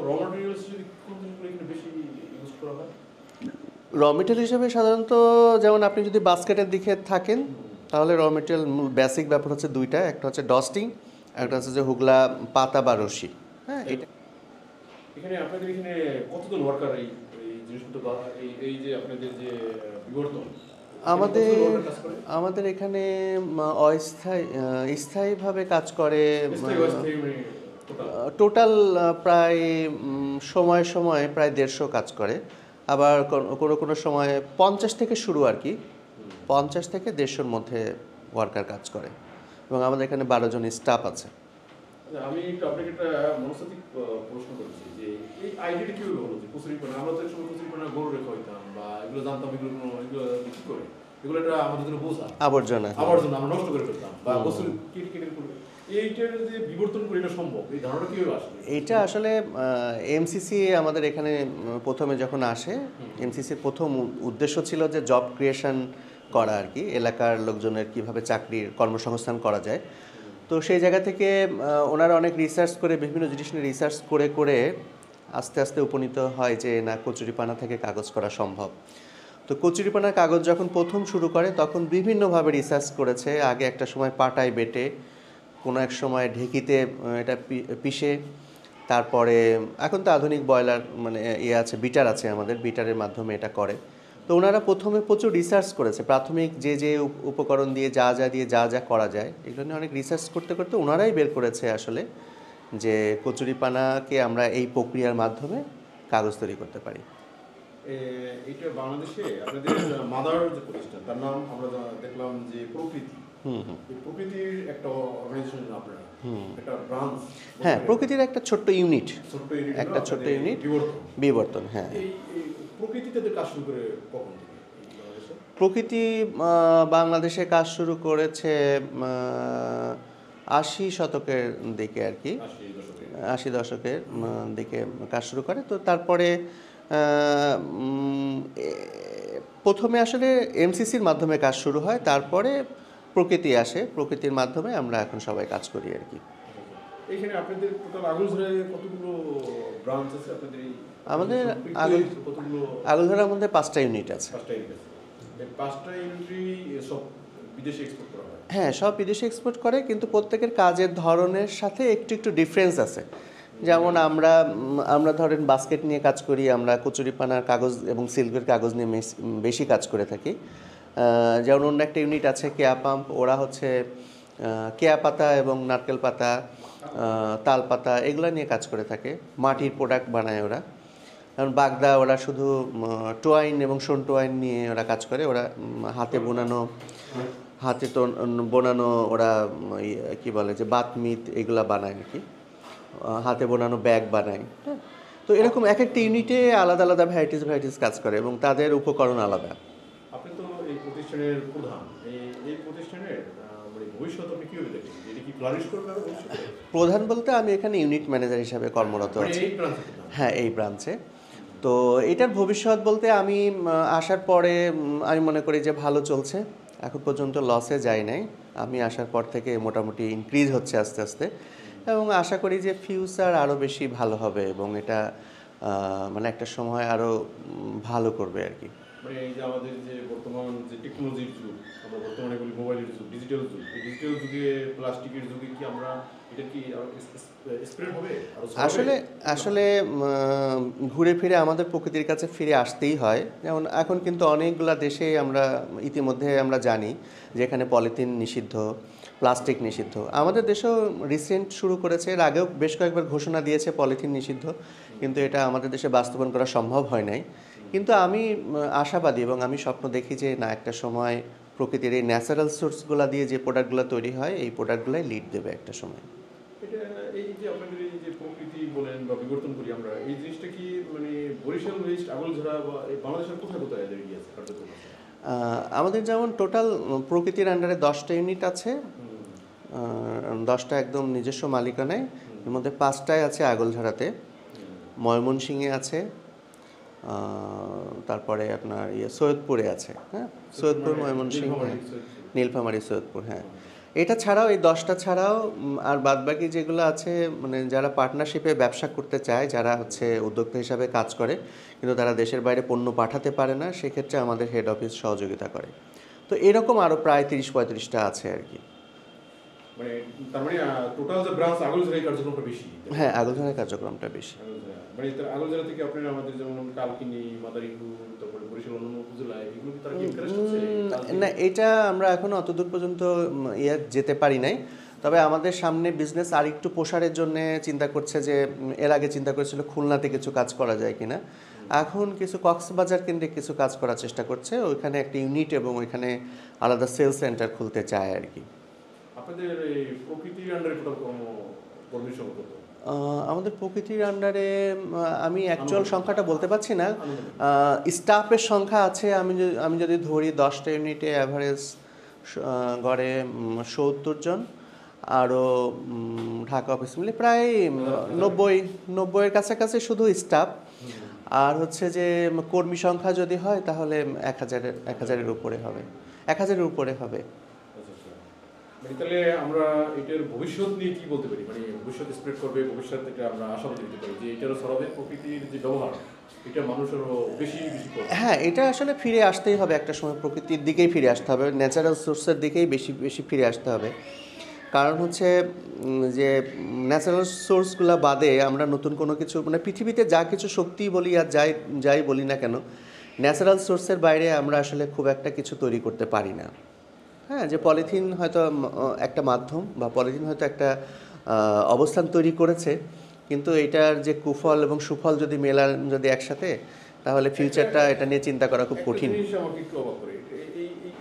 র ম্যাটেরিয়ালস যদি কোন জিনিসগুলো এখানে বেশি ইউজ করা হয়? র মেটেরিয়াল হিসেবে সাধারণত যেমন আপনি যদি বাস্কেটের দিকে থাকেন তাহলে র মেটেরিয়াল বেসিক ব্যাপার হচ্ছে দুইটা, একটা হচ্ছে ডস্টিং, একটা হচ্ছে যে হুগলা পাতা বা রশি। হ্যাঁ, এটা এখানে আপনাদের এখানে কতজন ওয়ার্কার এই জিনিসগুলো এই যে আপনাদের যে বিবর্তন আমাদের এখানে স্থায়ীভাবে কাজ করে টোটাল প্রায় সময় প্রায় 150 কাজ করে। আবার কোনো সময় 50 থেকে শুরু আর কি, 50 থেকে 150-র মধ্যে ওয়ার্কার কাজ করে। এবং আমাদের এখানে 12 জন স্টাফ আছে। আমি আপনাকে একটা মনস্তাত্ত্বিক প্রশ্ন করছি যে এই আইডিয়াটা কিভাবে হলো যে কচুরিপানা? আমরা তো একসময় কচুরিপানা গরু রেখে হইতাম বা এগুলো জানতাম, এগুলো কি করে, এগুলো একটা আমাদের জন্য বোঝা, আবর্জনা আমরা নষ্ট করে ফেলতাম বা কচুরি কেটে করবে। এইটার যে বিবর্তন করে এটা সম্ভব, এই ধারণা কিভাবে আসলে? এটা আসলে এমসিসি আমাদের এখানে প্রথমে যখন আসে, এমসিসির প্রথম উদ্দেশ্য ছিল যে জব ক্রিয়েশন করা আর কি, এলাকার লোকজনের কিভাবে চাকরির কর্মসংস্থান করা যায়। তো সেই জায়গা থেকে ওনারা অনেক রিসার্চ করে, বিভিন্ন জিনিস নিয়ে রিসার্চ করে আস্তে আস্তে উপনীত হয় যে না, কচুরিপানা থেকে কাগজ করা সম্ভব। তো কচুরিপানার কাগজ যখন প্রথম শুরু করে তখন বিভিন্নভাবে রিসার্চ করেছে। আগে একটা সময় পাটায় বেটে, কোনো এক সময় ঢেকিতে এটা পিষে, তারপরে এখন তো আধুনিক বয়লার মানে আছে, বিটার আছে, আমাদের বিটারের মাধ্যমে এটা করে। তো ওনারা প্রথমে প্রচুর রিসার্চ করেছে, প্রাথমিক যে উপকরণ দিয়ে যা করা যায় এগুলো নিয়ে অনেক রিসার্চ করতে করতে ওনারাই বের করেছে আসলে যে কচুরিপানাকে আমরা এই প্রক্রিয়ার মাধ্যমে কাগজ তৈরি করতে পারি। এটা বাংলাদেশে আপনাদের মাদার যে প্রতিষ্ঠান তার নাম আমরা দেখলাম যে প্রকৃতি। এই প্রকৃতির একটা অর্গানাইজেশন আপনারা একটা ব্রাঞ্চ। হ্যাঁ, প্রকৃতির একটা ছোট্ট ইউনিট, একটা ছোট্ট ইউনিট বিবর্তন। হ্যাঁ, এই প্রকৃতিতে কাজ শুরু করে কখন থেকে বাংলাদেশে? প্রকৃতি বাংলাদেশে কাজ শুরু করেছে 80 শতকের দিকে আর কি, 80 দশকের দিকে কাজ শুরু করে। তো তারপরে প্রথমে আসলে এমসিসির মাধ্যমে কাজ শুরু হয়, তারপরে প্রকৃতি আসে, প্রকৃতির মাধ্যমে আমরা এখন সবাই কাজ করি আর কি। এইখানে আপনাদের টোটাল আগলঝাড়ায় কতগুলো ব্রাঞ্চ আছে আপনাদের? আমাদের কতগুলো? আগলঝাড়ার মধ্যে 5টা ইউনিট আছে। 5টা ইউনিট আছে। এই 5টা ইউনিটই সব বিদেশে এক্সপোর্ট করা হয়? হ্যাঁ, সব বিদেশে এক্সপোর্ট করে, কিন্তু প্রত্যেকের কাজের ধরনের সাথে একটু একটু ডিফারেন্স আছে। যেমন আমরা ধরেন বাস্কেট নিয়ে কাজ করি, আমরা কচুরিপানার কাগজ এবং সিল্কের কাগজ নিয়ে বেশি কাজ করে থাকি। যেমন অন্য একটা ইউনিট আছে কেয়া পাম্প, ওরা হচ্ছে কেয়া পাতা এবং নারকেল পাতা, তাল পাতা এগুলো নিয়ে কাজ করে থাকে, মাটির প্রোডাক্ট বানায় ওরা। যেমন বাগদা, ওরা শুধু টোয়াইন এবং শোন টোয়াইন নিয়ে ওরা কাজ করে, ওরা হাতে বোনানো ওরা কি বলে যে বাতমিত এগুলা বানায় আর কি, হাতে বোনানো ব্যাগ বানায়। তো এরকম এক একটা ইউনিটে আলাদা আলাদা ভ্যারাইটিস কাজ করে এবং তাদের উপকরণ আলাদা। আপনি তো এই প্রতিষ্ঠানের প্রধান, এই প্রতিষ্ঠানের মানে ভবিষ্যৎ আপনি কিভাবে দেখেন? এটা কি ফ্লারিশ করবে ভবিষ্যতে? প্রধান বলতে আমি এখানে ইউনিট ম্যানেজার হিসাবে কর্মরত আছি। হ্যাঁ, এই ব্রাঞ্চে। তো এটার ভবিষ্যৎ বলতে আমি আসার পরে আমি মনে করি যে ভালো চলছে, এখন পর্যন্ত লসে যায় নাই। আমি আসার পর থেকে মোটামুটি ইনক্রিজ হচ্ছে আস্তে আস্তে, এবং আশা করি যে ফিউচার আরও বেশি ভালো হবে এবং এটা মানে একটা সময় আরও ভালো করবে আর কি। মানে এই যে আমাদের যে বর্তমান যে টেকনোলজির যুগ, আমরা বর্তমানে বলি মোবাইলের যুগ, ডিজিটাল যুগ, এই ডিজিটাল যুগে প্লাস্টিকের যুগে কি আমরা এটা কি স্প্রেড হবে? আসলে ঘুরে ফিরে আমাদের প্রকৃতির কাছে ফিরে আসতেই হয়। যেমন এখন কিন্তু অনেকগুলা দেশে আমরা ইতিমধ্যে আমরা জানি যে এখানে পলিথিন নিষিদ্ধ, প্লাস্টিক নিষিদ্ধ। আমাদের দেশেও রিসেন্ট শুরু করেছে, এর আগেও বেশ কয়েকবার ঘোষণা দিয়েছে পলিথিন নিষিদ্ধ, কিন্তু এটা আমাদের দেশে বাস্তবায়ন করা সম্ভব হয় নাই। কিন্তু আমি আশাবাদী এবং আমি স্বপ্ন দেখি যে না, একটা সময় প্রকৃতির এই ন্যাচারাল সোর্সগুলো দিয়ে যে প্রোডাক্টগুলো তৈরি হয়, এই প্রোডাক্টগুলোই লিড দেবে একটা সময়। এটা এই যে আপনাদের এই যে প্রকৃতি বলেন বা বিবর্তন করি আমরা, এই জিনিসটা কি মানে বরিশাল ওয়েস্ট, আগলঝাড়া বা বাংলাদেশের কোথায় কোথায় এগিয়ে আছে কার্যক্রম? আমাদের যেমন টোটাল প্রকৃতির আন্ডারে 10টা ইউনিট আছে, 10টা একদম নিজস্ব মালিকানায়। এর মধ্যে 5টায় আছে আগলঝাড়াতে, ময়মনসিংহে আছে, তারপরে আপনার সৈয়দপুরে আছে। হ্যাঁ, সৈয়দপুর, ময়মনসিংহ, নীলফামারী, সৈয়দপুর। হ্যাঁ, এটা ছাড়াও এই 10টা ছাড়াও আর বাদবাকি যেগুলো আছে, মানে যারা পার্টনারশিপে ব্যবসা করতে চায়, যারা হচ্ছে উদ্যোক্তা হিসাবে কাজ করে কিন্তু তারা দেশের বাইরে পণ্য পাঠাতে পারে না, সেক্ষেত্রে আমাদের হেড অফিস সহযোগিতা করে। তো এরকম আরও প্রায় 30-35টা আছে আর কি। মানে তার মানে টোটাল যে ব্রাঞ্চ আগলঝাড়ায় কার্যক্রমটা বেশি? হ্যাঁ, আগলঝাড়ায় কার্যক্রমটা বেশি। মানে আগলঝাড়া থেকে আপনারা আমাদের যেমন কালকিনি, মাদারীপুর, তারপরে বরিশাল অন্যান্য উপজেলায় এগুলো কি তারা কি ইন্টারেস্ট আছে? না, এটা আমরা এখন অতদূর পর্যন্ত যেতে পারি নাই। তবে আমাদের সামনে বিজনেস আর একটু প্রসারের জন্য চিন্তা করছে যে, এর আগে চিন্তা করেছিল খুলনাতে কিছু কাজ করা যায় কিনা, এখন কিছু কক্সবাজার কেন্দ্রিক কিছু কাজ করার চেষ্টা করছে। ওইখানে একটা ইউনিট এবং ওইখানে আলাদা সেল সেন্টার খুলতে চায় আর কি। আপনাদের এই প্রকৃতির আন্ডারে টোটাল কর্মী সংখ্যা কত? আমাদের প্রকৃতির আন্ডারে আমি অ্যাকচুয়াল সংখ্যাটা বলতে পারছি না। স্টাফের সংখ্যা আছে, আমি যদি ধরি 10টা ইউনিটে অ্যাভারেজ গড়ে 70 জন, আরও ঢাকা অফিস মিলে প্রায় 90-এর কাছাকাছি শুধু স্টাফ। আর হচ্ছে যে কর্মী সংখ্যা যদি হয় তাহলে 1000-এর উপরে হবে, 1000-এর উপরে হবে। মানে তাহলে আমরা এটার ভবিষ্যৎ নিয়ে কি বলতে পারি? মানে ভবিষ্যৎ স্প্রেড করবে, ভবিষ্যৎ থেকে আমরা আশাবাদী হতে পারি যে এটারও ছড়াবে, প্রকৃতির যে ব্যবহার এটা মানুষেরও বেশি করবে। হ্যাঁ, এটা আসলে ফিরে আসতেই হবে, একটা সময় প্রকৃতির দিকেই ফিরে আসতে হবে, ন্যাচারাল সোর্সের দিকেই বেশি ফিরে আসতে হবে। কারণ হচ্ছে যে ন্যাচারাল সোর্সগুলো বাদে আমরা নতুন কোনো কিছু, মানে পৃথিবীতে যা কিছু শক্তি বলি আর যাই বলি না কেন, ন্যাচারাল সোর্সের বাইরে আমরা আসলে খুব একটা কিছু তৈরি করতে পারি না। হ্যাঁ, যে পলিথিন হয়তো একটা মাধ্যম বা পলিথিন হয়তো একটা অবস্থান তৈরি করেছে, কিন্তু এটার যে কুফল এবং সুফল যদি মেলান, যদি একসাথে, তাহলে ফিউচারটা এটা নিয়ে চিন্তা করা খুব কঠিন। একটা জিনিস আমাকে একটু অবাক করে,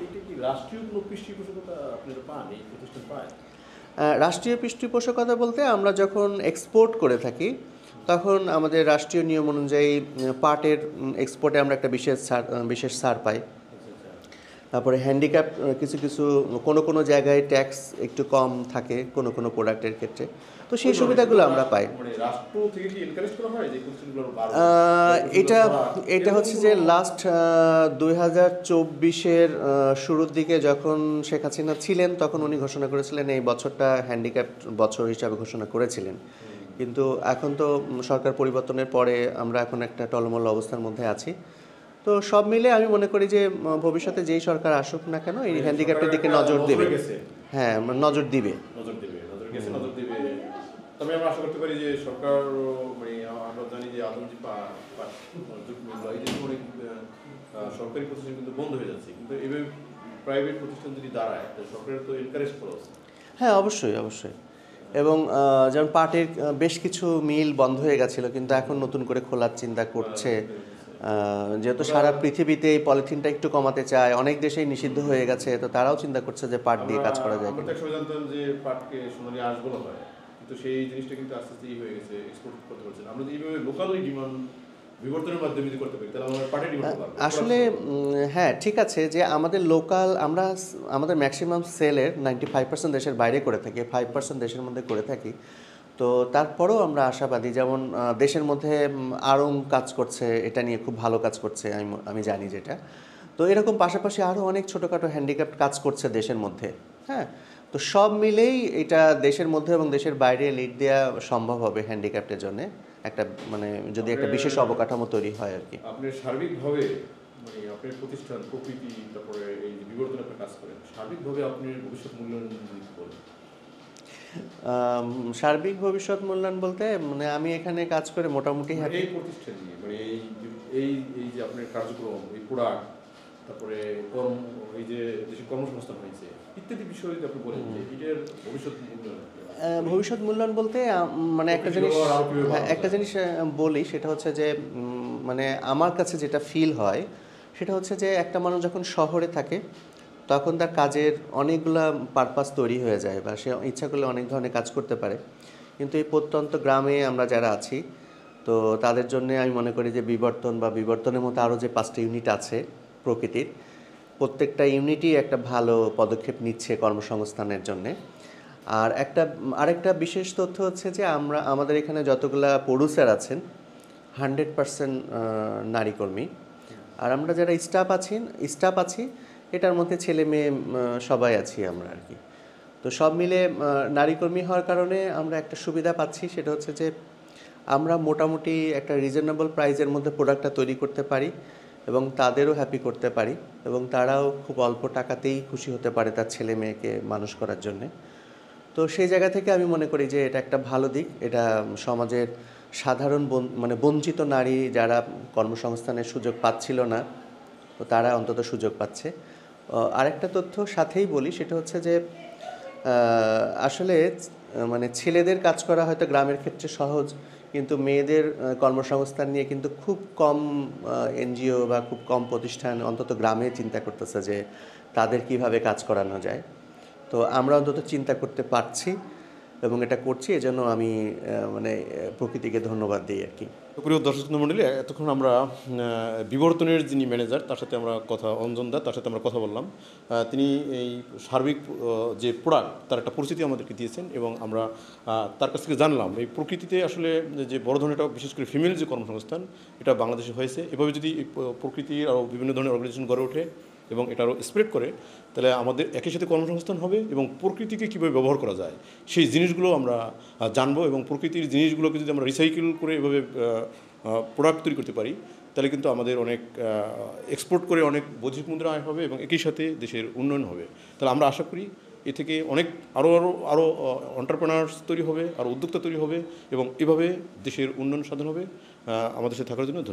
এইটা কি রাষ্ট্রীয় কোনো পৃষ্ঠপোষকতা আপনারা পান, এই প্রতিষ্ঠান পায়? রাষ্ট্রীয় পৃষ্ঠপোষকতা বলতে আমরা যখন এক্সপোর্ট করে থাকি তখন আমাদের রাষ্ট্রীয় নিয়ম অনুযায়ী পাটের এক্সপোর্টে আমরা একটা বিশেষ ছাড় পাই। তারপরে হ্যান্ডিক্যাপ কিছু কিছু কোনো জায়গায় ট্যাক্স একটু কম থাকে কোনো প্রোডাক্টের ক্ষেত্রে, তো সেই সুবিধাগুলো আমরা পাই। মানে রাষ্ট্র থেকে কি এনকারেজ করা হয় যে প্রতিষ্ঠানগুলো এটা হচ্ছে যে লাস্ট 2024-এর শুরুর দিকে যখন শেখ হাসিনা ছিলেন তখন উনি ঘোষণা করেছিলেন এই বছরটা হ্যান্ডিক্যাপ বছর হিসাবে ঘোষণা করেছিলেন। কিন্তু এখন তো সরকার পরিবর্তনের পরে আমরা এখন একটা টলমল অবস্থার মধ্যে আছি। তো সব মিলে আমি মনে করি যে ভবিষ্যতে যেই সরকার আসুক না কেন এই হ্যান্ডিক্যাপের দিকে নজর দেবে। হ্যাঁ, নজর দিবে। তবে আমরা আশা করতে পারি যে সরকার, মানে আমরা জানি যে আদমজি অনেক সরকারি প্রতিষ্ঠান কিন্তু বন্ধ হয়ে যাচ্ছে, কিন্তু এভাবে প্রাইভেট প্রতিষ্ঠান যদি দাঁড়ায় তো সরকারের তো এনকারেজ করা উচিত। হ্যাঁ, অবশ্যই। এবং যেমন পাটের বেশ কিছু মিল বন্ধ হয়ে গেছিলো, কিন্তু এখন নতুন করে খোলার চিন্তা করছে। যেহেতু সারা পৃথিবীতে এই পলিথিনটা একটু কমাতে চায়, অনেক দেশেই নিষিদ্ধ হয়ে গেছে, তো তারাও চিন্তা করছে যে পাট দিয়ে কাজ করা যায়। আমরা একসময় জানতাম যে পাটকে সোনালী আঁশ বলা হয়, কিন্তু সেই জিনিসটা কিন্তু আস্তে আস্তে হয়ে গেছে, এক্সপোর্ট করতে পারছে না। আমরা যদি এইভাবে লোকালি ডিমান্ড বিবর্তনের মাধ্যমে যদি করতে পারি তাহলে আমরা পাটের ডিমান্ড পাবো আসলে। হ্যাঁ, ঠিক আছে যে আমাদের লোকাল, আমাদের ম্যাক্সিমাম সেলের 95% দেশের বাইরে করে থাকি, 5% দেশের মধ্যে করে থাকি। তো তারপরেও আমরা আশাবাদী, যেমন দেশের মধ্যে আড়ং কাজ করছে, এটা নিয়ে খুব ভালো কাজ করছে, আমি জানি যেটা। তো এরকম পাশাপাশি আরও অনেক ছোটোখাটো হ্যান্ডিক্যাপ কাজ করছে দেশের মধ্যে। হ্যাঁ, তো সব মিলেই এটা দেশের মধ্যে এবং দেশের বাইরে লিড দেওয়া সম্ভব হবে হ্যান্ডিক্যাপ্টের জন্য, একটা মানে যদি একটা বিশেষ অবকাঠামো তৈরি হয় আর কি। আপনি সার্বিকভাবে, মানে আপনার প্রতিষ্ঠান প্রকৃতি তারপরে এই যে বিবর্তনে আপনি কাজ করেন, সার্বিকভাবে আপনি ভবিষ্যৎ মূল্যায়ন বলেন? সার্বিক ভবিষ্যৎ মূল্যায়ন বলতে মানে আমি এখানে কাজ করে মোটামুটি এই প্রতিষ্ঠান নিয়ে, মানে এই যে আপনার কার্যক্রম, এই প্রোডাক্ট, তারপরে এই যে দেশের কর্মসংস্থান হয়েছে ইত্যাদি বিষয়ে আপনি বলেন যে এটার ভবিষ্যৎ মূল্যায়ন। ভবিষ্যৎ মূল্যায়ন বলতে মানে একটা জিনিস বলি, সেটা হচ্ছে যে মানে আমার কাছে যেটা ফিল হয় সেটা হচ্ছে যে একটা মানুষ যখন শহরে থাকে তখন তার কাজের অনেকগুলা পারপাস তৈরি হয়ে যায়, বা সে ইচ্ছা করলে অনেক ধরনের কাজ করতে পারে। কিন্তু এই প্রত্যন্ত গ্রামে আমরা যারা আছি, তো তাদের জন্য আমি মনে করি যে বিবর্তনের মতো আরও যে 5টা ইউনিট আছে প্রকৃতির, প্রত্যেকটা ইউনিটই একটা ভালো পদক্ষেপ নিচ্ছে কর্মসংস্থানের জন্যে। আর আরেকটা বিশেষ তথ্য হচ্ছে যে আমাদের এখানে যতগুলা প্রডিউসার আছেন 100% নারী কর্মী। আর আমরা যারা স্টাফ আছি এটার মধ্যে ছেলে মেয়ে সবাই আছি আমরা আর কি। তো সব মিলে নারী কর্মী হওয়ার কারণে আমরা একটা সুবিধা পাচ্ছি, সেটা হচ্ছে যে আমরা মোটামুটি একটা রিজনেবল প্রাইসের মধ্যে প্রোডাক্টটা তৈরি করতে পারি এবং তাদেরও হ্যাপি করতে পারি, এবং তারাও খুব অল্প টাকাতেই খুশি হতে পারে তার ছেলে মেয়েকে মানুষ করার জন্যে। তো সেই জায়গা থেকে আমি মনে করি যে এটা একটা ভালো দিক। এটা সমাজের সাধারণ মানে বঞ্চিত নারী যারা কর্মসংস্থানের সুযোগ পাচ্ছিল না, তো তারা অন্তত সুযোগ পাচ্ছে। আরেকটা তথ্য সাথেই বলি, সেটা হচ্ছে যে আসলে মানে ছেলেদের কাজ করা হয়তো গ্রামের ক্ষেত্রে সহজ, কিন্তু মেয়েদের কর্মসংস্থান নিয়ে কিন্তু খুব কম এনজিও বা খুব কম প্রতিষ্ঠান অন্তত গ্রামে চিন্তা করতেছে যে তাদের কিভাবে কাজ করানো যায়। তো আমরা অন্তত চিন্তা করতে পারছি এবং এটা করছি, এজন্য আমি মানে প্রকৃতিকে ধন্যবাদ দিই আর কি। প্রিয় দর্শক মণ্ডলী, এতক্ষণ আমরা বিবর্তনের যিনি ম্যানেজার তার সাথে আমরা অঞ্জন দা তার সাথে আমরা কথা বললাম। তিনি এই সার্বিক যে প্রোডাক্ট তার একটা পরিচিতি আমাদেরকে দিয়েছেন, এবং আমরা তার কাছ থেকে জানলাম এই প্রকৃতিতে আসলে যে বড় ধরনের একটা বিশেষ করে ফিমেল যে কর্মসংস্থান এটা বাংলাদেশে হয়েছে। এভাবে যদি প্রকৃতির আরও বিভিন্ন ধরনের অর্গানাইজেশন গড়ে ওঠে এবং এটা আরও স্প্রেড করে, তাহলে আমাদের একই সাথে কর্মসংস্থান হবে এবং প্রকৃতিকে কীভাবে ব্যবহার করা যায় সেই জিনিসগুলো আমরা জানবো, এবং প্রকৃতির জিনিসগুলোকে যদি আমরা রিসাইকেল করে এভাবে প্রোডাক্ট তৈরি করতে পারি তাহলে কিন্তু আমাদের অনেক এক্সপোর্ট করে অনেক বৈদেশিক মুদ্রা আয় হবে এবং একই সাথে দেশের উন্নয়ন হবে। তাহলে আমরা আশা করি এ থেকে অনেক আরও এন্টারপ্রেনার্স তৈরি হবে, আরও উদ্যোক্তা তৈরি হবে এবং এভাবে দেশের উন্নয়ন সাধন হবে। আমাদের সাথে থাকার জন্য ধন্যবাদ।